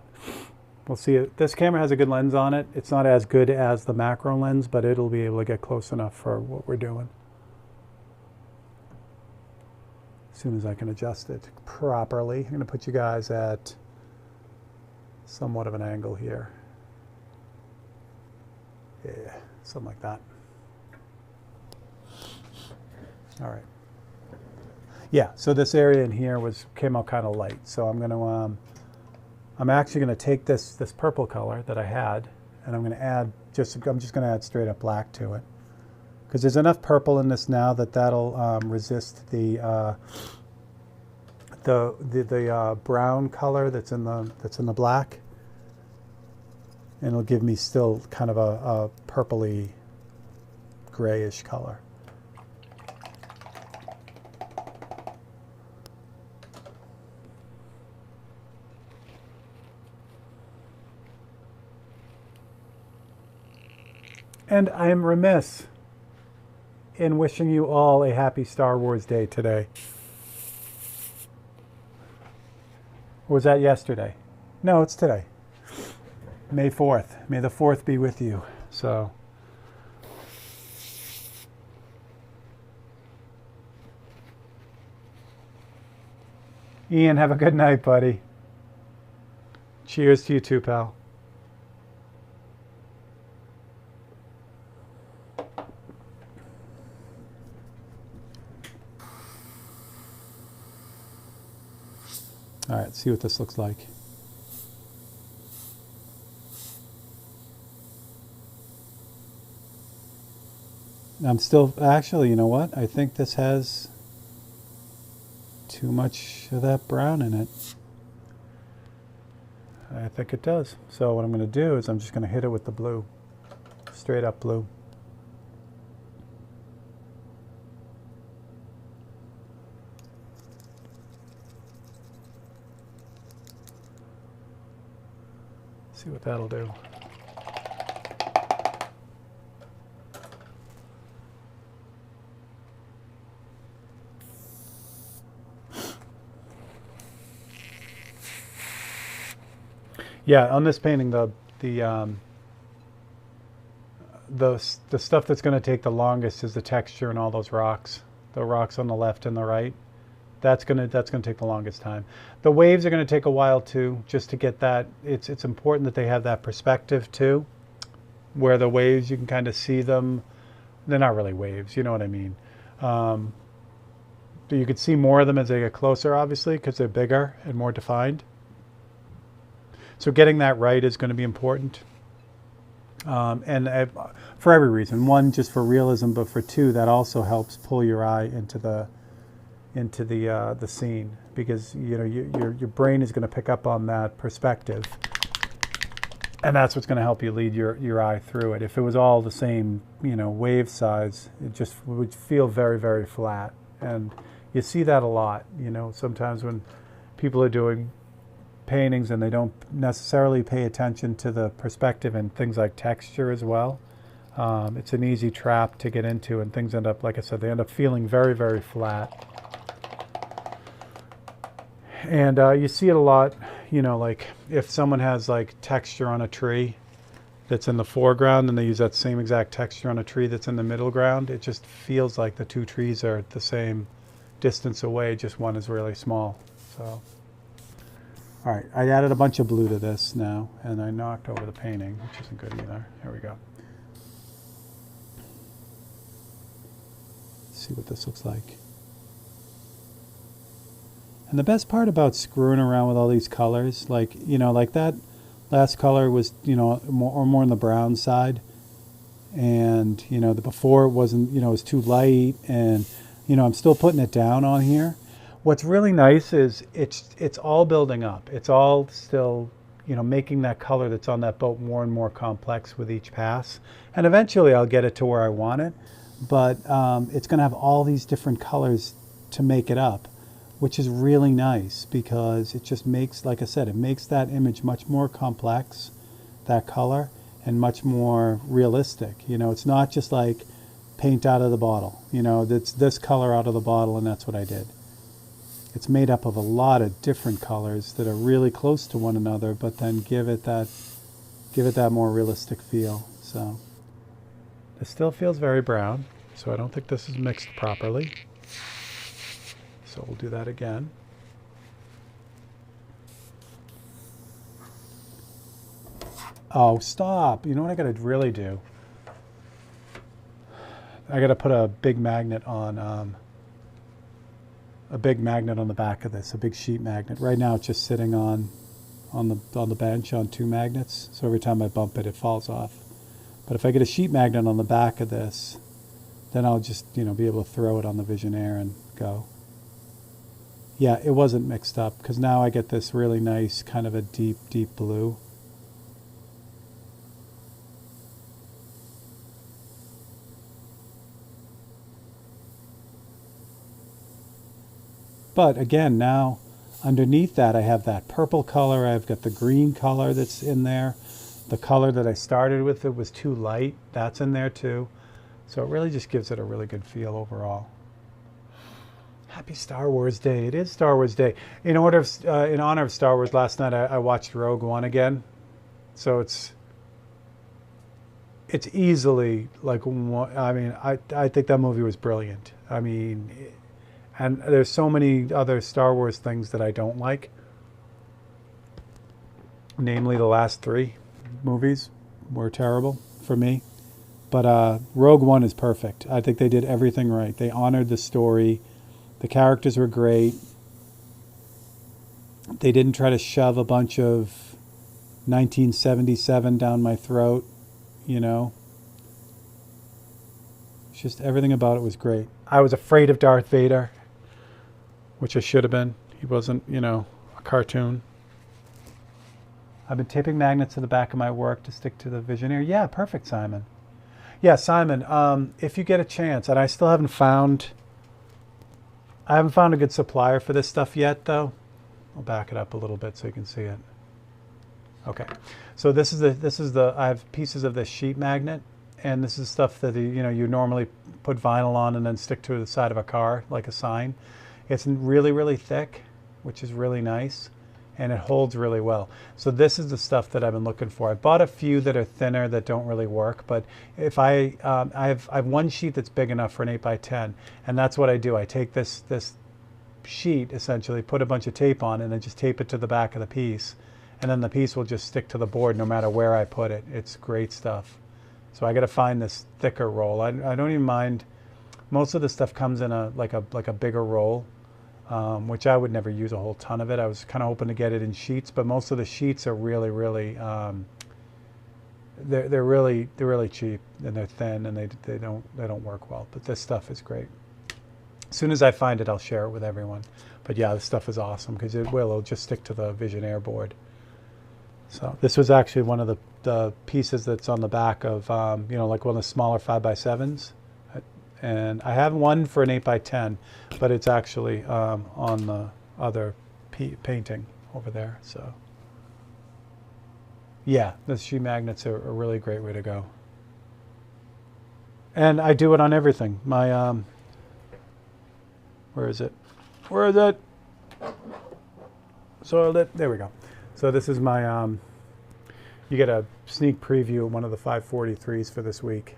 we'll see it. This camera has a good lens on it. It's not as good as the macro lens, but it'll be able to get close enough for what we're doing. As soon as I can adjust it properly. I'm going to put you guys at somewhat of an angle here. Yeah, something like that. All right. Yeah, so this area in here came out kind of light. So I'm going to I'm actually going to take this purple color that I had, and I'm going to add I'm just going to add straight up black to it, because there's enough purple in this now that'll resist the brown color that's in the black, and it'll give me still kind of a purpley grayish color. And I am remiss in wishing you all a happy Star Wars Day today. Or was that yesterday? No, it's today. May 4th. May the 4th be with you. So, Ian, have a good night, buddy. Cheers to you too, pal. All right, see what this looks like. I'm still, actually, you know what? I think this has too much of that brown in it. I think it does. So what I'm going to do is I'm just going to hit it with the blue, straight up blue. See what that'll do. Yeah, on this painting, the stuff that's going to take the longest is the texture and all those rocks. The rocks on the left and the right. That's gonna take the longest time. The waves are gonna take a while too, just to get that. It's important that they have that perspective too, where the waves you can kind of see them. They're not really waves, you know what I mean. But you could see more of them as they get closer, obviously, because they're bigger and more defined. So getting that right is going to be important. And for every reason. One, just for realism, but for two, that also helps pull your eye into the scene, because you know your brain is going to pick up on that perspective, and that's what's going to help you lead your eye through it. If it was all the same, you know, wave size, it just would feel very, very flat. And you see that a lot, you know, sometimes when people are doing paintings and they don't necessarily pay attention to the perspective and things like texture as well. It's an easy trap to get into, and things end up, like I said, they end up feeling very, very flat. And you see it a lot, you know, like if someone has like texture on a tree that's in the foreground and they use that same exact texture on a tree that's in the middle ground, it just feels like the two trees are the same distance away, just one is really small. So, all right, I added a bunch of blue to this now, and I knocked over the painting, which isn't good either. Here we go. Let's see what this looks like. And the best part about screwing around with all these colors, like, you know, like that last color was, you know, more on the brown side. And, you know, the before it wasn't, you know, it was too light. And, you know, I'm still putting it down on here. What's really nice is it's all building up. It's all still, you know, making that color that's on that boat more and more complex with each pass. And eventually I'll get it to where I want it. But it's going to have all these different colors to make it up, which is really nice, because it just makes, like I said, it makes that image much more complex, that color, and much more realistic. You know, it's not just like paint out of the bottle. You know, it's this color out of the bottle, and that's what I did. It's made up of a lot of different colors that are really close to one another, but then give it that more realistic feel. So this still feels very brown, so I don't think this is mixed properly. So we'll do that again. Oh, stop. You know what I got to really do? I got to put a big magnet on the back of this, a big sheet magnet. Right now it's just sitting on the bench on two magnets, so every time I bump it, it falls off. But if I get a sheet magnet on the back of this, then I'll just, you know, be able to throw it on the Visionaire and go. Yeah, it wasn't mixed up, because now I get this really nice kind of a deep, deep blue. But again, now underneath that I have that purple color, I've got the green color that's in there. The color that I started with, it was too light, that's in there too. So it really just gives it a really good feel overall. Happy Star Wars Day. It is Star Wars Day. In honor of Star Wars, last night I watched Rogue One again. So it's easily like one, I mean, I think that movie was brilliant. I mean, and there's so many other Star Wars things that I don't like. Namely, the last three movies were terrible for me. But Rogue One is perfect. I think they did everything right. They honored the story. The characters were great. They didn't try to shove a bunch of 1977 down my throat, you know. Just everything about it was great. I was afraid of Darth Vader, which I should have been. He wasn't, you know, a cartoon. I've been taping magnets to the back of my work to stick to the Visionaire. Yeah, perfect, Simon. Yeah, Simon, if you get a chance, and I still haven't found a good supplier for this stuff yet, though. I'll back it up a little bit so you can see it. Okay, so this is the I have pieces of this sheet magnet, and this is stuff that you normally put vinyl on and then stick to the side of a car like a sign. It's really, really thick, which is really nice, and it holds really well. So this is the stuff that I've been looking for. I bought a few that are thinner that don't really work, but if I have one sheet that's big enough for an 8x10, and that's what I do. I take this sheet, essentially, put a bunch of tape on, and then just tape it to the back of the piece, and then the piece will just stick to the board no matter where I put it. It's great stuff. So I got to find this thicker roll. I don't even mind. Most of the stuff comes in like a bigger roll, which I would never use a whole ton of it. I was kind of hoping to get it in sheets, but most of the sheets are really, really they're really cheap, and they're thin, and they don't work well. But this stuff is great. As soon as I find it, I'll share it with everyone. But yeah, this stuff is awesome because it'll just stick to the Visionaire board. So this was actually one of the pieces that's on the back of like one of the smaller 5x7s. And I have one for an 8x10, but it's actually on the other painting over there. So yeah, the sheet magnets are a really great way to go. And I do it on everything. My where is it? Where is it? So there we go. So this is my you get a sneak preview of one of the 543s for this week.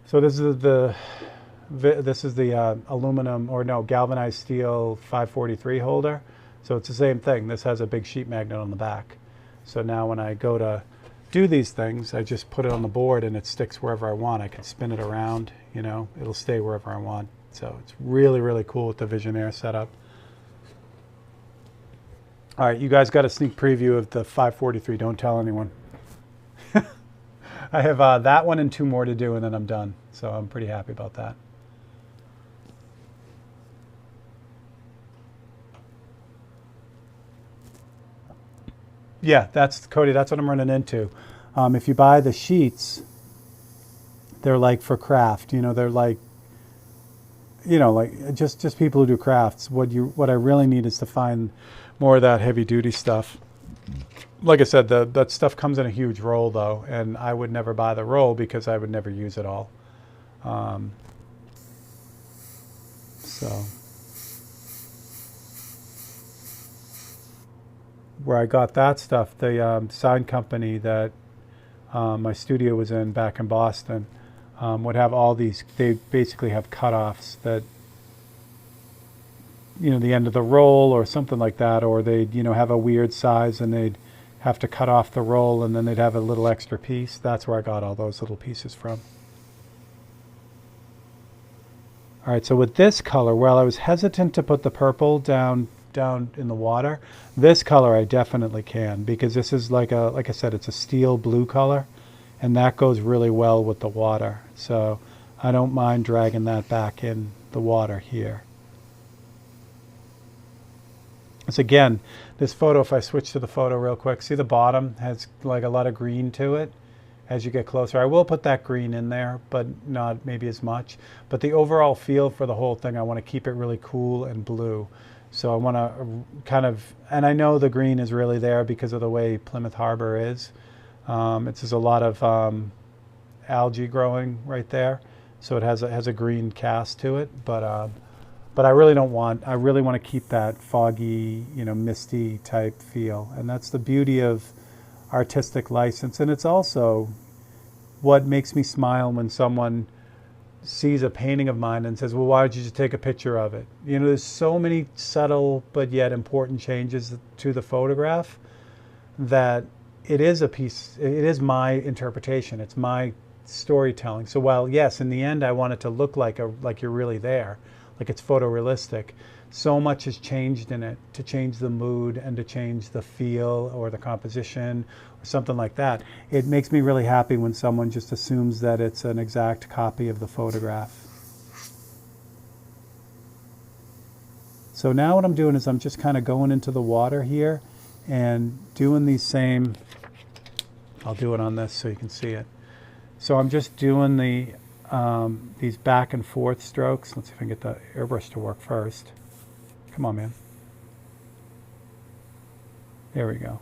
So this is the aluminum, or no, galvanized steel 543 holder. So it's the same thing. This has a big sheet magnet on the back. So now when I go to do these things, I just put it on the board and it sticks wherever I want. I can spin it around, it'll stay wherever I want. So it's really, really cool with the Visionaire setup. All right, you guys got a sneak preview of the 543. Don't tell anyone. I have that one and 2 more to do, and then I'm done. So I'm pretty happy about that. Yeah, Cody, that's what I'm running into. If you buy the sheets, they're like for craft. They're like, like just people who do crafts. What I really need is to find more of that heavy duty stuff. Like I said, that stuff comes in a huge roll, though, and I would never buy the roll because I would never use it all. So where I got that stuff, the sign company that my studio was in back in Boston would have all these. They basically have cutoffs that, the end of the roll or something like that, or they'd have a weird size and they'd have to cut off the roll, and then they'd have a little extra piece. That's where I got all those little pieces from. All right, so with this color, while I was hesitant to put the purple down in the water, this color I definitely can, because this is like I said, it's a steel blue color, and that goes really well with the water. So I don't mind dragging that back in the water here. So again, this photo, if I switch to the photo real quick, see the bottom has like a lot of green to it as you get closer. I will put that green in there, but not maybe as much. But the overall feel for the whole thing, I want to keep it really cool and blue. So I want to kind of, and I know the green is really there because of the way Plymouth Harbor is. There's a lot of algae growing right there. So it has a green cast to it, but I really want to keep that foggy, misty type feel. And that's the beauty of artistic license. And it's also what makes me smile when someone sees a painting of mine and says, well, why don't you just take a picture of it? There's so many subtle but yet important changes to the photograph that it is a piece, it is my interpretation, it's my storytelling. So while, yes, in the end I want it to look like you're really there, like it's photorealistic, so much has changed in it to change the mood and to change the feel or the composition or something like that. It makes me really happy when someone just assumes that it's an exact copy of the photograph. So now what I'm doing is I'm just kind of going into the water here and doing these same, I'll do it on this so you can see it. So I'm just doing these back and forth strokes. Let's see if I can get the airbrush to work first. Come on, man. There we go.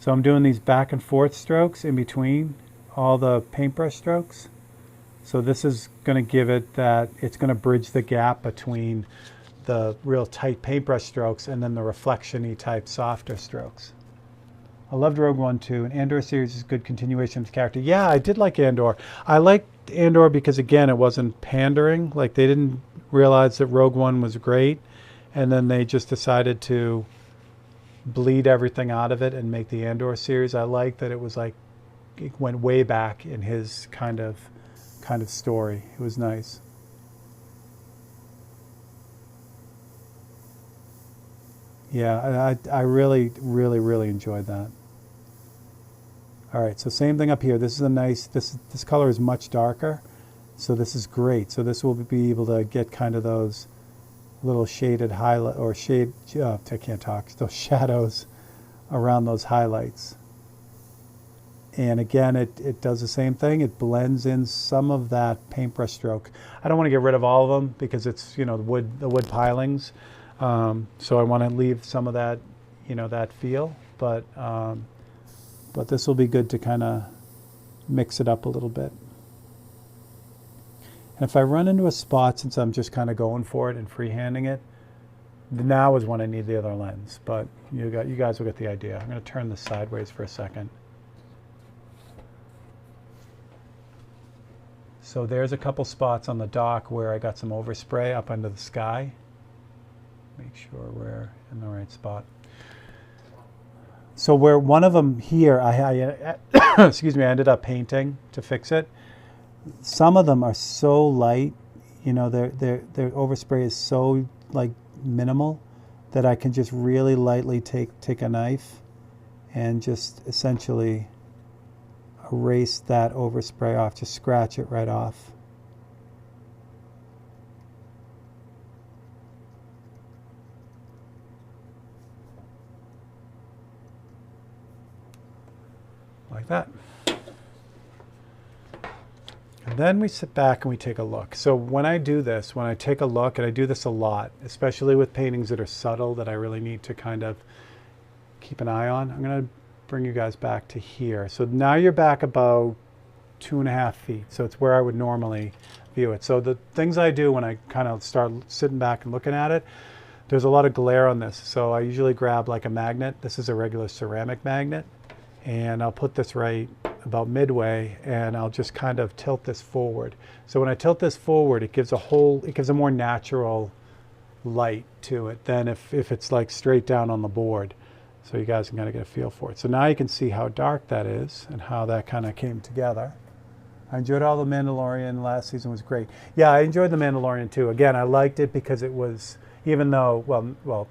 So I'm doing these back and forth strokes in between all the paintbrush strokes. So this is going to give it that, it's going to bridge the gap between the real tight paintbrush strokes and then the reflection-y type softer strokes. I loved Rogue One too, and Andor series is a good continuation of the character. Yeah, I did like Andor. I liked Andor because, again, it wasn't pandering. Like, they didn't realize that Rogue One was great, and then they just decided to bleed everything out of it and make the Andor series. I liked that it was like, it went way back in his kind of story. It was nice. Yeah, I really, really, really enjoyed that. All right, so same thing up here. This is a nice, this color is much darker, so this is great. So this will be able to get kind of those little shaded highlight, or shade, I can't talk, those shadows around those highlights. And again, it does the same thing. It blends in some of that paintbrush stroke. I don't want to get rid of all of them because it's, you know, the wood pilings. So I want to leave some of that, you know, that feel, but this will be good to kind of mix it up a little bit. And if I run into a spot, since I'm just kind of going for it and freehanding it, now is when I need the other lens, but you guys will get the idea. I'm going to turn this sideways for a second. So there's a couple spots on the dock where I got some overspray up under the sky. Make sure we're in the right spot. So where one of them here, excuse me, I ended up painting to fix it. Some of them are so light, you know, their overspray is so like minimal that I can just really lightly take a knife and just essentially erase that overspray off, just scratch it right off. Like that. And then we sit back and we take a look. So when I do this, when I take a look, and I do this a lot, especially with paintings that are subtle that I really need to kind of keep an eye on, I'm going to bring you guys back to here. So now you're back about 2.5 feet. So it's where I would normally view it. So the things I do when I kind of start sitting back and looking at it, there's a lot of glare on this. So I usually grab like a magnet. This is a regular ceramic magnet. And I'll put this right about midway, and I'll just kind of tilt this forward. So when I tilt this forward, it gives a more natural light to it than if it's like straight down on the board. So you guys can kind of get a feel for it. So now you can see how dark that is and how that kind of came together. I enjoyed all the Mandalorian. Last season was great. Yeah, I enjoyed the Mandalorian too. Again, I liked it because it was, even though, well,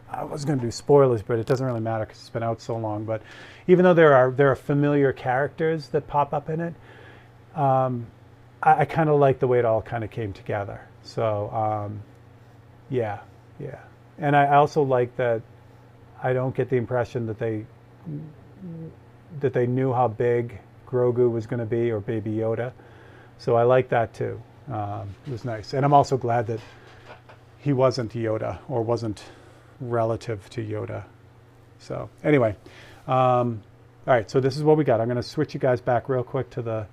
I was going to do spoilers, but it doesn't really matter because it's been out so long. But even though there are familiar characters that pop up in it, I kind of like the way it all kind of came together. So yeah. And I also like that I don't get the impression that they knew how big Grogu was going to be, or Baby Yoda. So I like that too. It was nice. And I'm also glad that he wasn't Yoda, or wasn't relative to Yoda. So anyway, all right, so this is what we got. I'm going to switch you guys back real quick to the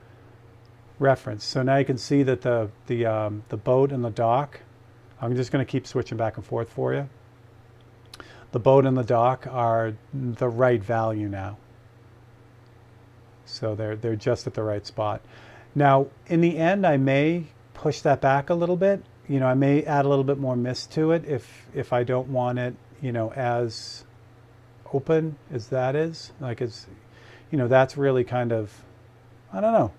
reference. So now you can see that the boat and the dock, I'm just going to keep switching back and forth for you. The boat and the dock are the right value now. So they're just at the right spot. Now, in the end, I may push that back a little bit. You know, I may add a little bit more mist to it if I don't want it, you know, as open as that is. Like, it's, you know, that's really kind of, I don't know.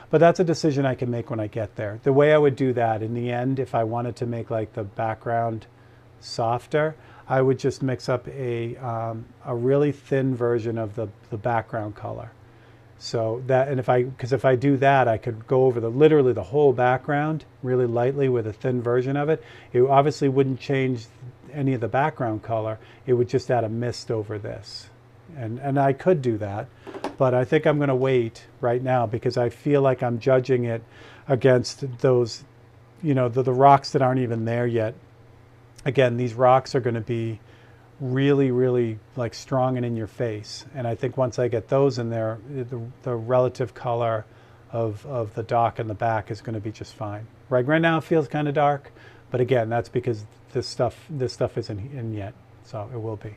But that's a decision I can make when I get there. The way I would do that in the end, if I wanted to make like the background softer, I would just mix up a really thin version of the background color. So that, and because if I do that, I could go over literally the whole background really lightly with a thin version of it. It obviously wouldn't change any of the background color. It would just add a mist over this. And I could do that, but I think I'm going to wait right now because I feel like I'm judging it against those, the rocks that aren't even there yet. Again, these rocks are going to be really, really like strong and in your face. And I think once I get those in there, the relative color of the dock and the back is going to be just fine. Right now it feels kind of dark, but again, that's because this stuff isn't in yet, so it will be.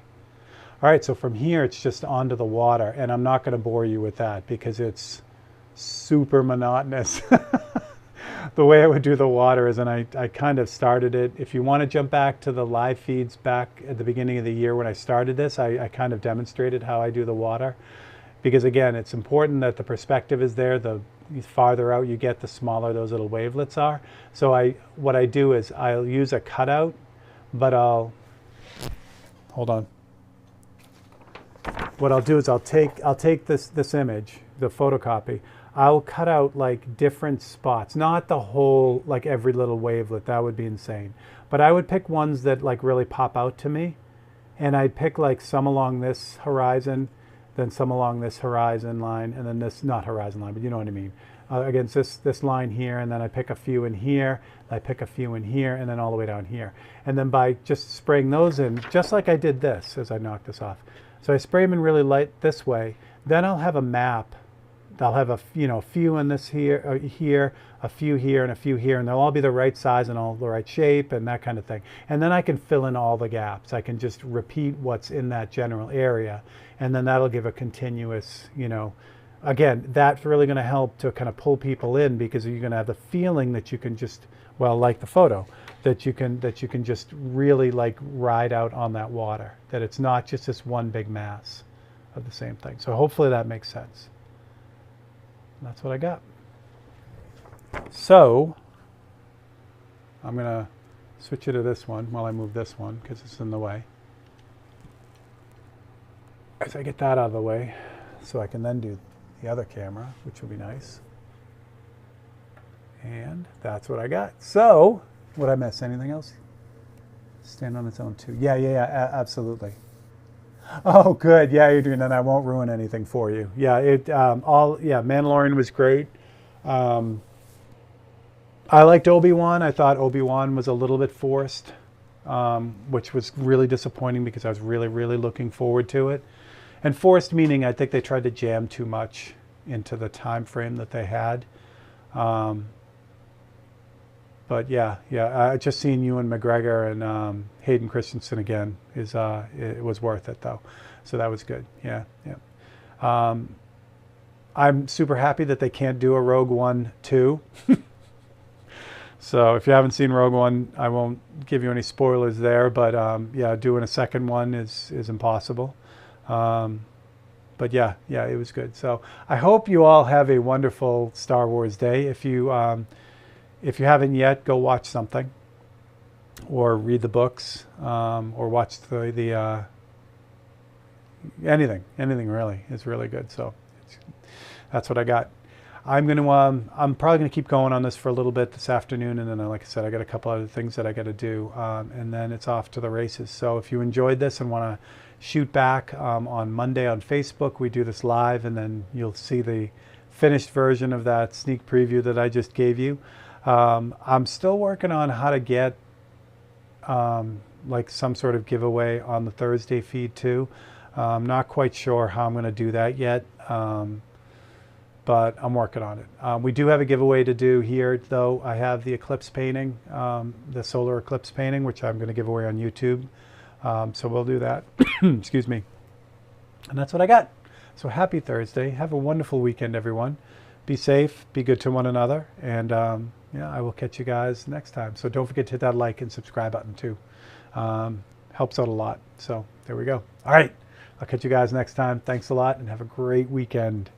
All right, so from here it's just onto the water, and I'm not going to bore you with that because it's super monotonous. The way I would do the water is, and I kind of started it. If you want to jump back to the live feeds back at the beginning of the year when I started this, I kind of demonstrated how I do the water. Because again, it's important that the perspective is there. The farther out you get, the smaller those little wavelets are. So what I do is I'll use a cutout, but hold on. What I'll do is I'll take this image, the photocopy. I'll cut out like different spots, not the whole, like every little wavelet, that would be insane. But I would pick ones that like really pop out to me. And I'd pick like some along this horizon, then some along this horizon line, and then this, not horizon line, but you know what I mean. Against this line here, and then I pick a few in here, I pick a few in here, and then all the way down here. And then by just spraying those in, just like I did this as I knocked this off. So I spray them in really light this way, then I'll have a map. I'll have a few in this here, a few here, and a few here, and they'll all be the right size and all the right shape and that kind of thing. And then I can fill in all the gaps. I can just repeat what's in that general area, and then that'll give a continuous, again, that's really going to help to kind of pull people in because you're going to have the feeling that you can just, well, like the photo, that you can just really like ride out on that water. That it's not just this one big mass of the same thing. So hopefully that makes sense. That's what I got. So I'm going to switch you to this one while I move this one because it's in the way. As I get that out of the way, so I can then do the other camera, which will be nice. And that's what I got. So, would I miss anything else? Stand on its own too. Yeah, absolutely. Oh, good. Yeah, Adrian, and I won't ruin anything for you. Yeah, Mandalorian was great. I liked Obi-Wan. I thought Obi-Wan was a little bit forced, which was really disappointing because I was really, really looking forward to it. And forced meaning I think they tried to jam too much into the time frame that they had. But yeah, just seeing Ewan McGregor and Hayden Christensen again it was worth it though. So that was good. Yeah. I'm super happy that they can't do a Rogue One 2. So if you haven't seen Rogue One, I won't give you any spoilers there. But yeah, doing a second one is impossible. But yeah, it was good. So I hope you all have a wonderful Star Wars day. If you haven't yet, go watch something, or read the books, or watch the anything really is really good. So that's what I got. I'm probably gonna keep going on this for a little bit this afternoon, and then like I said, I got a couple other things that I got to do, and then it's off to the races. So if you enjoyed this and want to shoot back on Monday on Facebook, we do this live, and then you'll see the finished version of that sneak preview that I just gave you. I'm still working on how to get like some sort of giveaway on the Thursday feed too. I'm not quite sure how I'm going to do that yet, but I'm working on it. We do have a giveaway to do here though. I have the eclipse painting, the solar eclipse painting, which I'm going to give away on YouTube. So we'll do that. Excuse me. And that's what I got. So happy Thursday. Have a wonderful weekend, everyone. Be safe, be good to one another, and yeah, I will catch you guys next time. So don't forget to hit that like and subscribe button too. Helps out a lot. So there we go. All right, I'll catch you guys next time. Thanks a lot, and have a great weekend.